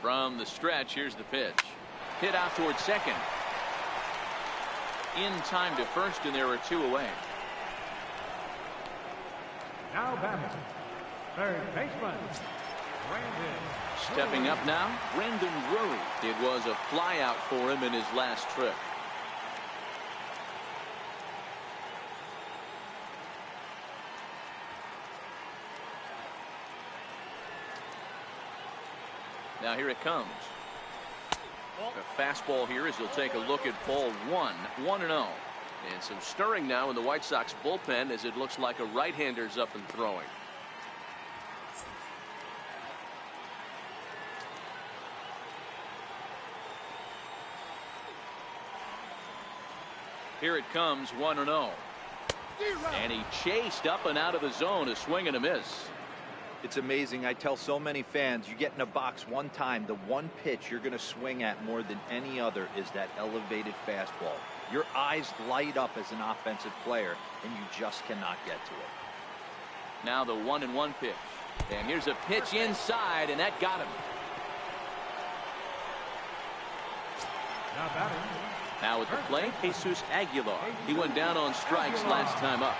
From the stretch, here's the pitch. Hit out towards second. In time to first, and there are 2 away. Now batting, third baseman, Brandon. Stepping up now, Brandon Drury. It was a flyout for him in his last trip. Now here it comes. A fastball here as he'll take a look at ball 1, 1-0. And some stirring now in the White Sox bullpen as it looks like a right-hander's up and throwing. Here it comes, 1-0. And he chased up and out of the zone, a swing and a miss. It's amazing. I tell so many fans, you get in a box one time, the one pitch you're going to swing at more than any other is that elevated fastball. Your eyes light up as an offensive player, and you just cannot get to it. Now the 1-1 pitch. And here's a pitch inside, and that got him. Now batting. Now at the plate, Jesus Aguilar. He went down on strikes last time up.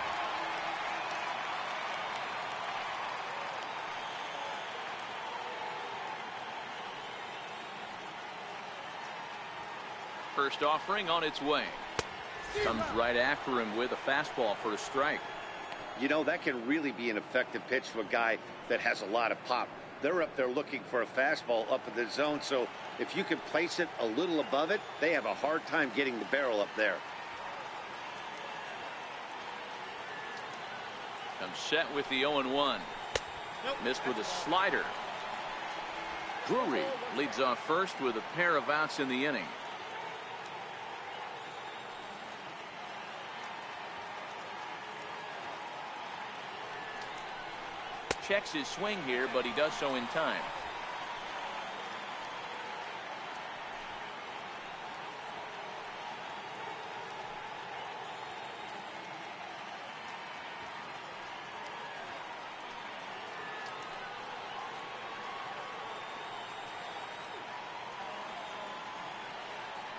First offering on its way. Comes right after him with a fastball for a strike. You know, that can really be an effective pitch to a guy that has a lot of pop. They're up there looking for a fastball up in the zone, so if you can place it a little above it, they have a hard time getting the barrel up there. Comes set with the 0-1. Missed with a slider. Drury leads off first with a pair of outs in the inning. Checks his swing here, but he does so in time.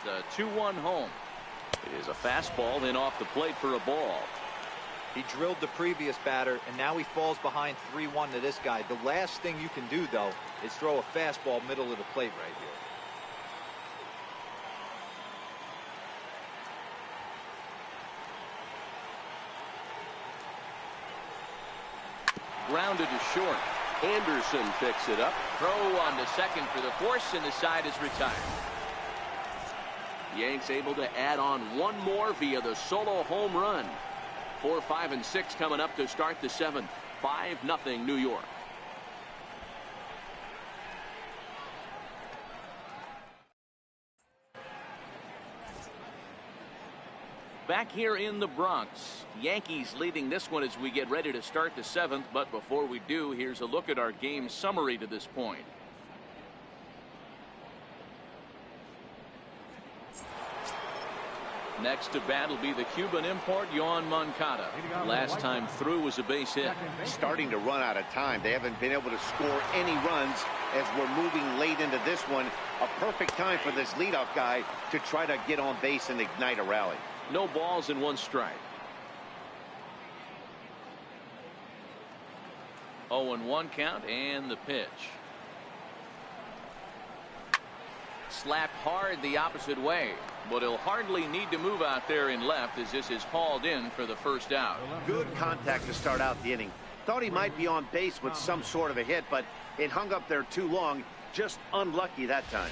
The 2-1 home. It is a fastball, then off the plate for a ball. He drilled the previous batter, and now he falls behind 3-1 to this guy. The last thing you can do, though, is throw a fastball middle of the plate right here. Grounded to short. Anderson picks it up. Throw on to second for the force, and the side is retired. Yanks able to add on one more via the solo home run. 4, 5, and 6 coming up to start the 7th. 5-0 New York. Back here in the Bronx, Yankees leading this one as we get ready to start the 7th. But before we do, here's a look at our game summary to this point. Next to bat will be the Cuban import, Yoan Moncada. Last time through was a base hit. Starting to run out of time. They haven't been able to score any runs as we're moving late into this one. A perfect time for this leadoff guy to try to get on base and ignite a rally. No balls and 1 strike. 0-1 count and the pitch. Slapped hard the opposite way, but he'll hardly need to move out there in left as this is hauled in for the first out. Good contact to start out the inning. Thought he might be on base with some sort of a hit, but it hung up there too long. Just unlucky that time.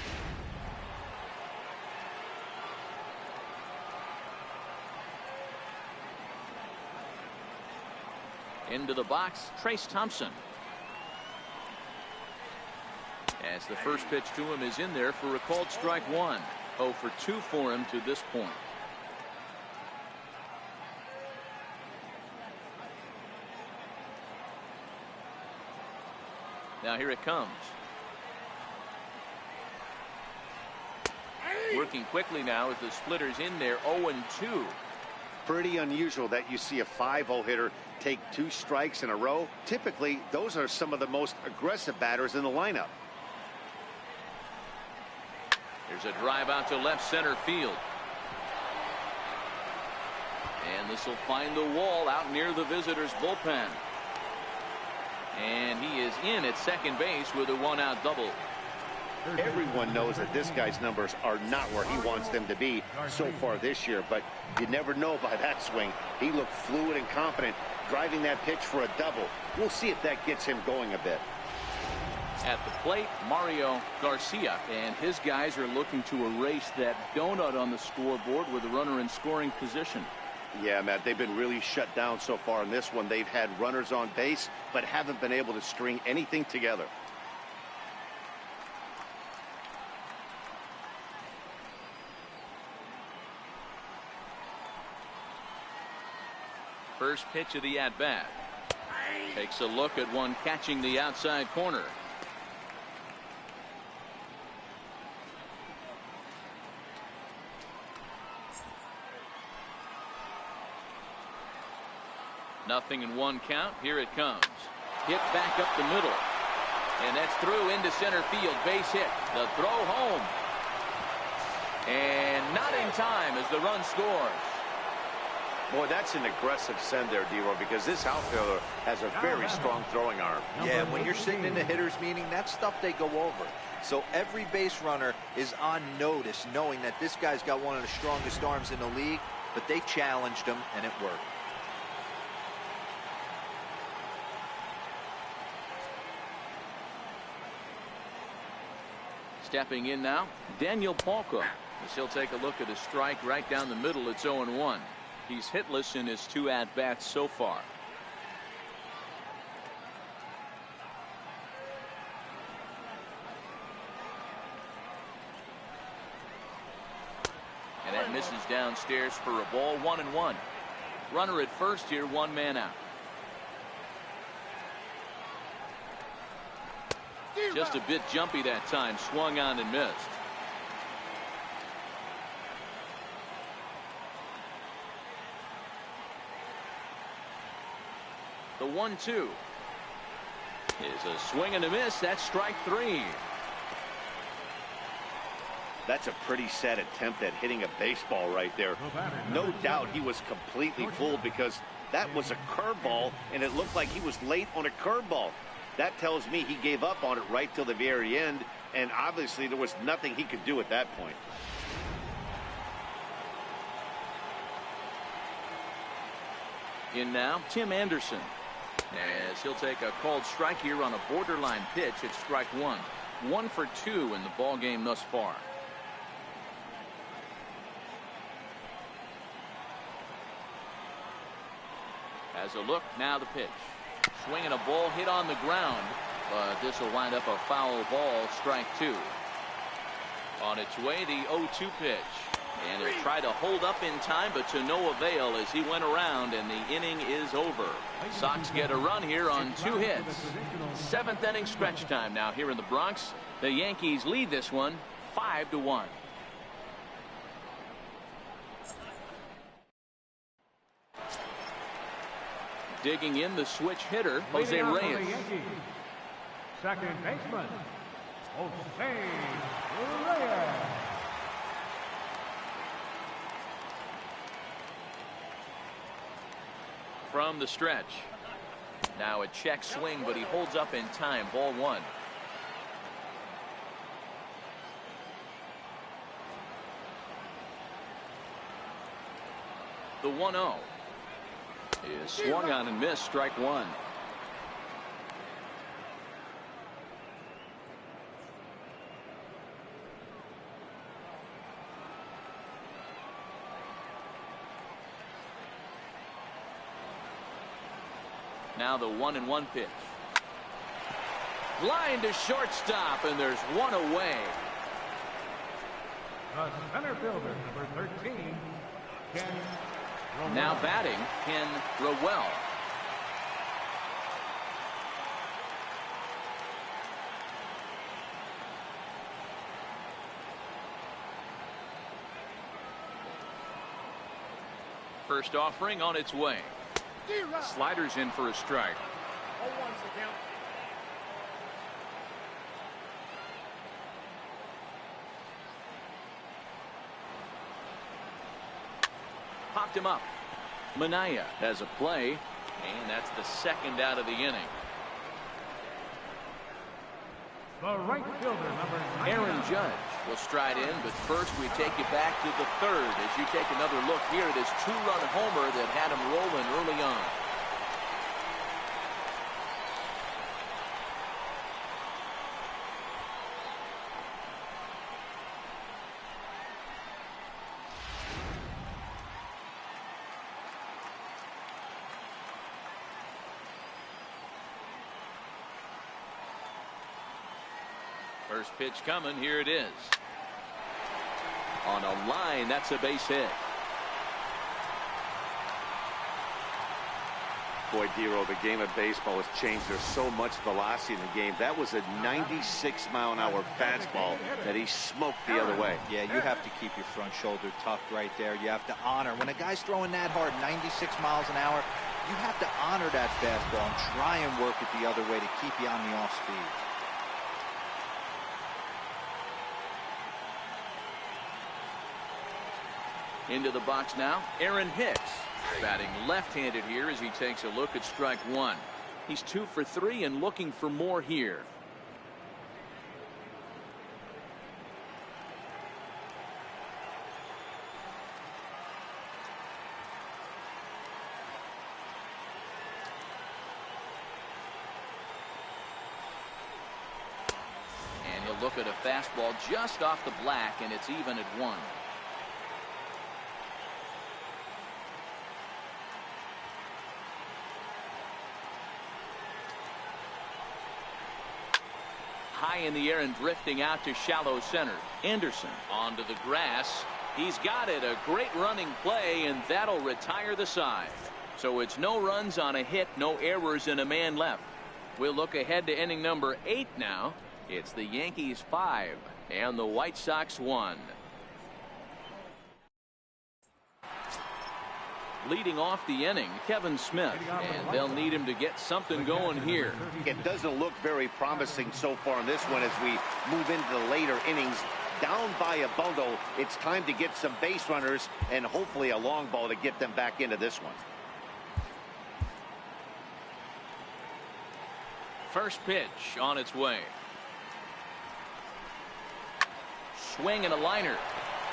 Into the box, Trace Thompson. As the first pitch to him is in there for a called strike 1. 0 for 2 for him to this point. Now here it comes. Working quickly now as the splitter's in there. 0-2. Pretty unusual that you see a 5-0 hitter take 2 strikes in a row. Typically, those are some of the most aggressive batters in the lineup. There's a drive out to left center field. And this will find the wall out near the visitors' bullpen. And he is in at second base with a 1-out double. Everyone knows that this guy's numbers are not where he wants them to be so far this year, but you never know by that swing. He looked fluid and confident, driving that pitch for a double. We'll see if that gets him going a bit. At the plate, Mario Garcia, and his guys are looking to erase that donut on the scoreboard with a runner in scoring position. Yeah, Matt, they've been really shut down so far in this one. They've had runners on base, but haven't been able to string anything together. First pitch of the at-bat. Takes a look at one catching the outside corner. Nothing in 1 count. Here it comes. Hit back up the middle. And that's through into center field. Base hit. The throw home. And not in time as the run scores. Boy, that's an aggressive send there, D-Roy, because this outfielder has a very strong throwing arm. Yeah, when you're sitting in the hitter's meeting, that's stuff they go over. So every base runner is on notice, knowing that this guy's got one of the strongest arms in the league. but they challenged him, and it worked. Stepping in now, Daniel Palka. As he'll take a look at a strike right down the middle. It's 0-1. He's hitless in his 2 at-bats so far. And that misses downstairs for a ball. 1-1. Runner at first here, 1 man out. Just a bit jumpy that time. Swung on and missed. The 1-2 is a swing and a miss. That's strike 3. That's a pretty sad attempt at hitting a baseball right there. No doubt he was completely fooled because that was a curveball and it looked like he was late on a curveball. That tells me he gave up on it right till the very end, and obviously there was nothing he could do at that point. In now, Tim Anderson. As he'll take a called strike here on a borderline pitch. It's strike 1. 1 for 2 in the ball game thus far. As a look, now the pitch. Swinging a ball hit on the ground, but this will wind up a foul ball. Strike 2. On its way, the 0-2 pitch. And he'll try to hold up in time, but to no avail as he went around, and the inning is over. Sox get a run here on 2 hits. 7th inning stretch time now here in the Bronx. The Yankees lead this one 5-1. Digging in, the switch hitter, Jose Reyes. Second baseman, Jose Reyes. From the stretch. Now a check swing, but he holds up in time. Ball 1. The 1-0 is swung on and missed. Strike 1. Now the 1-1 pitch. Line to shortstop, and there's one away. The center fielder, number 13, Ken Rowell. Now batting, Ken Rowell. First offering on its way. Sliders in for a strike. 0-1's the count. Popped him up. Minaya has a play, and that's the second out of the inning. The right fielder, number 9. Aaron Judge will stride in, but first we take you back to the third as you take another look here at his 2-run homer that had him rolling early on. First pitch coming. Here it is. On a line, that's a base hit. Boy, Dero, the game of baseball has changed. There's so much velocity in the game. That was a 96-mile-an-hour fastball that he smoked the other way. Yeah, you have to keep your front shoulder tucked right there. You have to honor. When a guy's throwing that hard, 96 miles an hour, you have to honor that fastball and try and work it the other way to keep you on the off speed. Into the box now, Aaron Hicks. Batting left-handed here as he takes a look at strike 1. He's 2 for 3 and looking for more here. look at a fastball just off the black, and it's even at 1. High in the air and drifting out to shallow center. Anderson onto the grass. He's got it. A great running play, and that'll retire the side. So it's no runs on a hit, no errors, and a man left. We'll look ahead to inning number 8 now. It's the Yankees 5 and the White Sox 1. Leading off the inning, Kevin Smith, and they'll need him to get something going here. It doesn't look very promising so far in this one as we move into the later innings. Down by a bundle, it's time to get some base runners and hopefully a long ball to get them back into this one. First pitch on its way. Swing and a liner.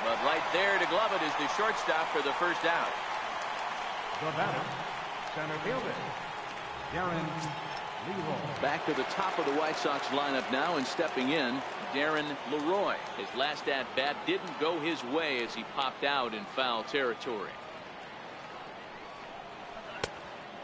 But right there to glove it is the shortstop for the first out. The batter, center fielder, Darren Leroy. Back to the top of the White Sox lineup now, and stepping in, Darren Leroy. His last at-bat didn't go his way as he popped out in foul territory.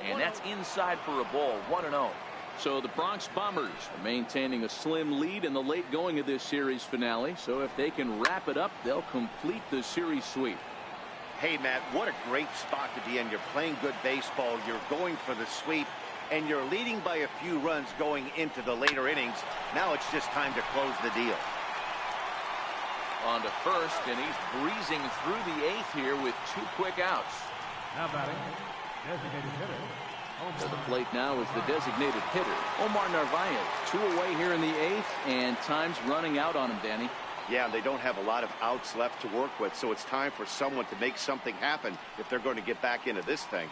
And that's inside for a ball, 1-0. So the Bronx Bombers are maintaining a slim lead in the late going of this series finale. So if they can wrap it up, they'll complete the series sweep. Hey, Matt, what a great spot to be in. You're playing good baseball. You're going for the sweep, and you're leading by a few runs going into the later innings. Now it's just time to close the deal. On to first, and he's breezing through the 8th here with 2 quick outs. Now batting, designated hitter. To the plate now is the designated hitter, Omar Narvaez. 2 away here in the 8th, and time's running out on him, Danny. Yeah, they don't have a lot of outs left to work with, so it's time for someone to make something happen if they're going to get back into this thing.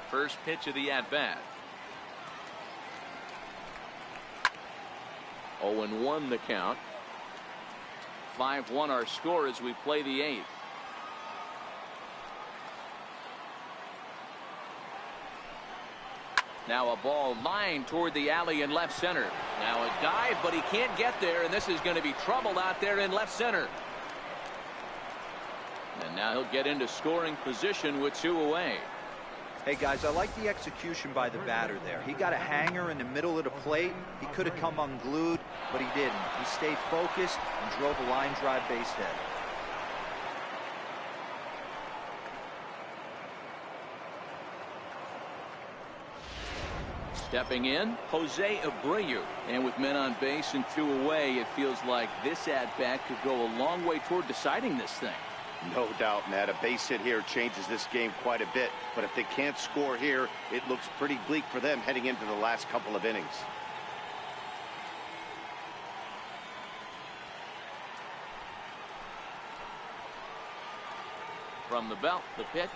First pitch of the at-bat. 0-1 the count. 5-1 our score as we play the 8th. Now a ball lined toward the alley in left center. Now a dive, but he can't get there, and this is going to be trouble out there in left center. And now he'll get into scoring position with 2 away. Hey guys, I like the execution by the batter there. He got a hanger in the middle of the plate. He could have come unglued, but he didn't. He stayed focused and drove a line drive base hit. Stepping in, Jose Abreu. And with men on base and 2 away, it feels like this at-bat could go a long way toward deciding this thing. No doubt, Matt. A base hit here changes this game quite a bit. But if they can't score here, it looks pretty bleak for them heading into the last couple of innings. From the belt, the pitch.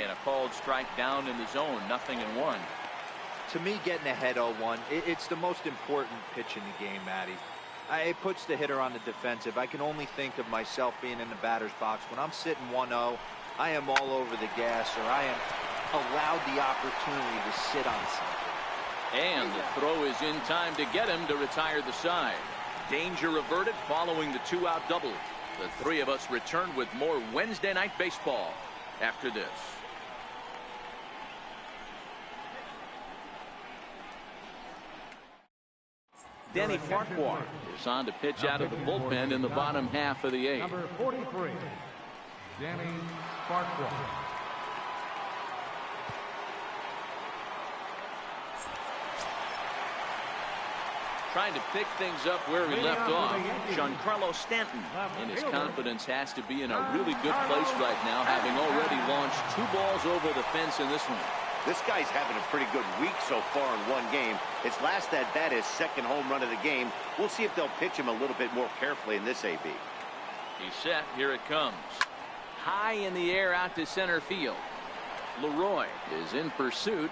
And a called strike down in the zone, 0-1. To me, getting ahead 0-1, it's the most important pitch in the game, Matty. It puts the hitter on the defensive. I can only think of myself being in the batter's box. When I'm sitting 1-0, I am all over the gas, or I am allowed the opportunity to sit on something. And the throw is in time to get him to retire the side. Danger averted following the 2-out double. The 3 of us return with more Wednesday Night Baseball after this. Denny Farquhar is on to pitch out of the bullpen in the bottom half of the 8th. Number 43, Danny Farquhar. Trying to pick things up where he left off. Giancarlo Stanton, and his confidence has to be in a really good place right now, having already launched 2 balls over the fence in this one. This guy's having a pretty good week so far in one game. His last at-bat is 2nd home run of the game. We'll see if they'll pitch him a little bit more carefully in this AB. He's set. Here it comes. High in the air out to center field. Leroy is in pursuit.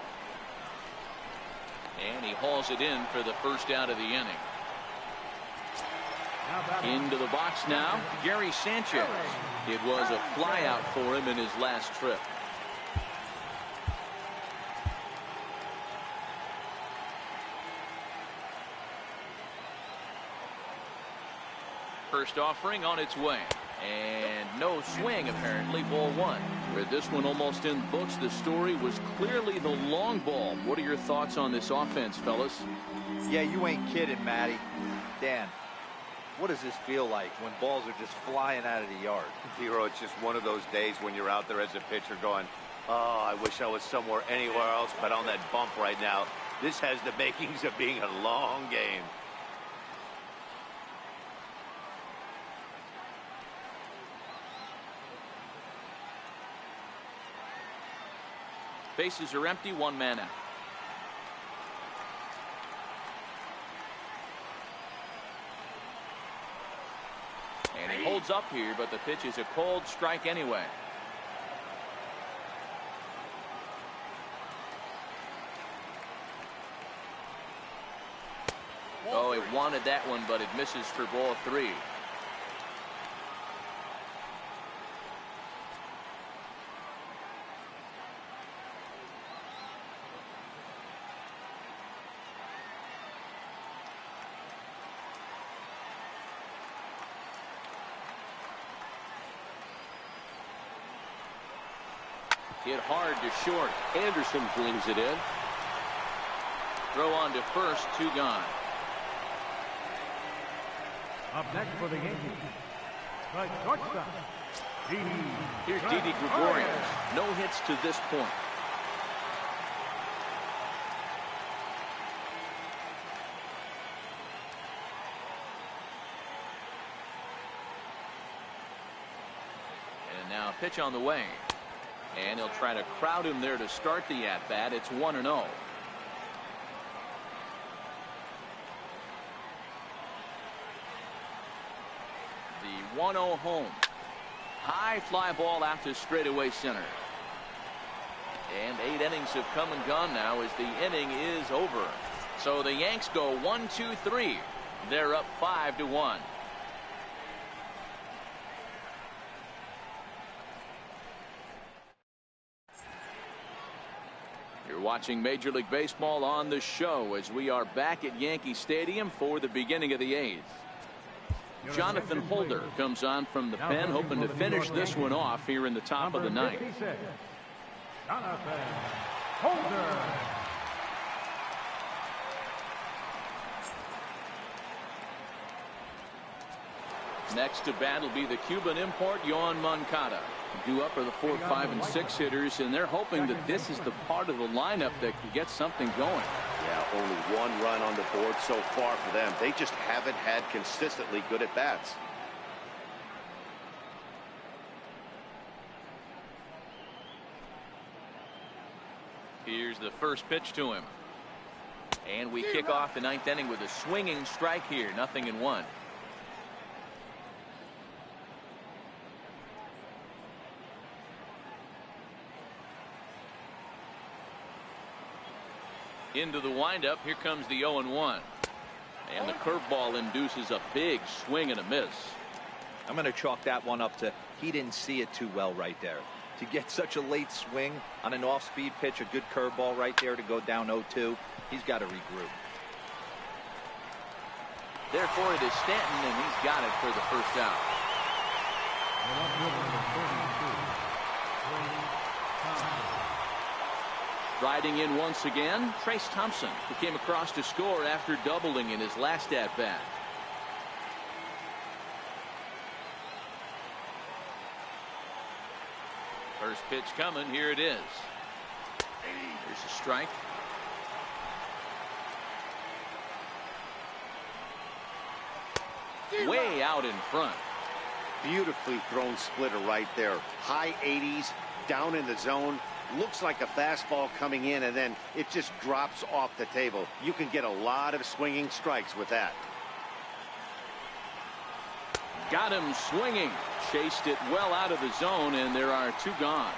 And he hauls it in for the first out of the inning. Into the box now, Gary Sanchez. It was a flyout for him in his last trip. First offering on its way. And no swing, apparently. Ball one. With this one almost in books, the story was clearly the long ball. What are your thoughts on this offense, fellas? Yeah, you ain't kidding, Matty. Dan, what does this feel like when balls are just flying out of the yard? Hero, it's just one of those days when you're out there as a pitcher going, oh, I wish I was somewhere anywhere else but on that bump right now. This has the makings of being a long game. Bases are empty, one man out. And he holds up here, but the pitch is a cold strike anyway. Oh, he wanted that one, but it misses for ball three. Hit hard to short. Anderson flings it in. Throw on to first, two gone. Up next for the Yankees, the shortstop, Here's Didi Gregorius. No hits to this point. And now a pitch on the way. And he'll try to crowd him there to start the at-bat. It's 1-0. The 1-0 home. High fly ball out to straightaway center. And 8 innings have come and gone now as the inning is over. So the Yanks go 1-2-3. They're up 5-1. You're watching Major League Baseball on the show as we are back at Yankee Stadium for the beginning of the 8th. Jonathan Holder comes on from the pen, hoping to finish this one off here in the top of the 9th. Jonathan Holder. Next to bat will be the Cuban import, Yoan Moncada. Due up are the 4, 5, and 6 hitters, and they're hoping that this is the part of the lineup that can get something going. Yeah, only 1 run on the board so far for them. They just haven't had consistently good at-bats. Here's the first pitch to him. And we kick off the 9th inning with a swinging strike here. 0-1. Into the windup. Here comes the 0-1. And the curveball induces a big swing and a miss. I'm going to chalk that one up to he didn't see it too well right there. To get such a late swing on an off-speed pitch, a good curveball right there to go down 0-2, he's got to regroup. Therefore, it is Stanton, and he's got it for the first out. Riding in once again, Trace Thompson, who came across to score after doubling in his last at-bat. First pitch coming. Here it is. There's a strike. Way out in front. Beautifully thrown splitter right there. High 80s, down in the zone. Looks like a fastball coming in, and then it just drops off the table. You can get a lot of swinging strikes with that. Got him swinging. Chased it well out of the zone, and there are 2 gone.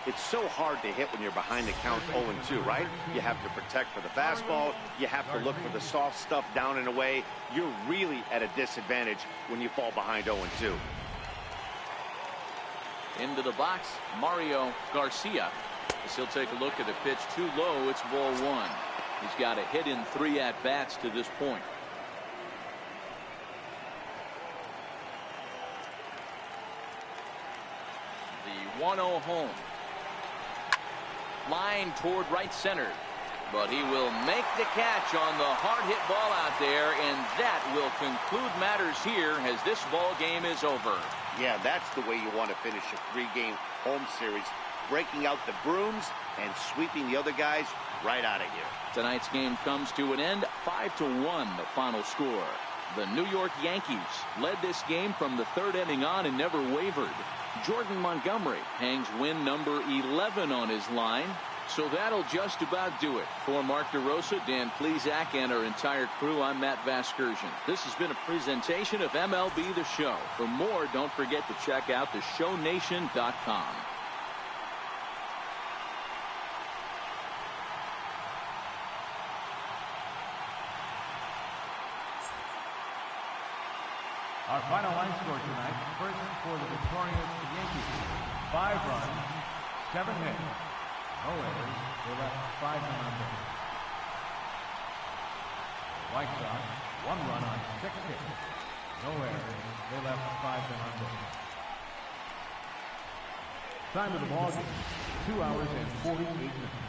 It's so hard to hit when you're behind the count 0-2, right? You have to protect for the fastball. You have to look for the soft stuff down and away. You're really at a disadvantage when you fall behind 0-2. Into the box, Mario Garcia. As he'll take a look at the pitch too low. It's ball one. He's got a hit in 3 at-bats to this point. The 1-0 home. Line toward right center. But he will make the catch on the hard hit ball out there, and that will conclude matters here as this ball game is over. Yeah, that's the way you want to finish a 3-game home series, breaking out the brooms and sweeping the other guys right out of here. Tonight's game comes to an end, 5-1 the final score. The New York Yankees led this game from the 3rd inning on and never wavered. Jordan Montgomery hangs win number 11 on his line. So that'll just about do it. For Mark DeRosa, Dan Plesac, and our entire crew, I'm Matt Vasgersian. This has been a presentation of MLB The Show. For more, don't forget to check out theshownation.com. Our final line score tonight, first for the victorious Yankees, 5 runs, 7 hits, no errors, they left 5 men on base. White Sox, 1 run on 6 hits, no errors, they left 5 men on base. Time of the ball game, 2 hours and 48 minutes.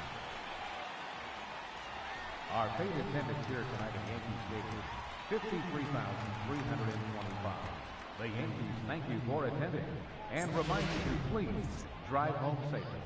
Our paid attendance here tonight at Yankee Stadium, 53,325. The Yankees thank you for attending and remind you to please drive home safely.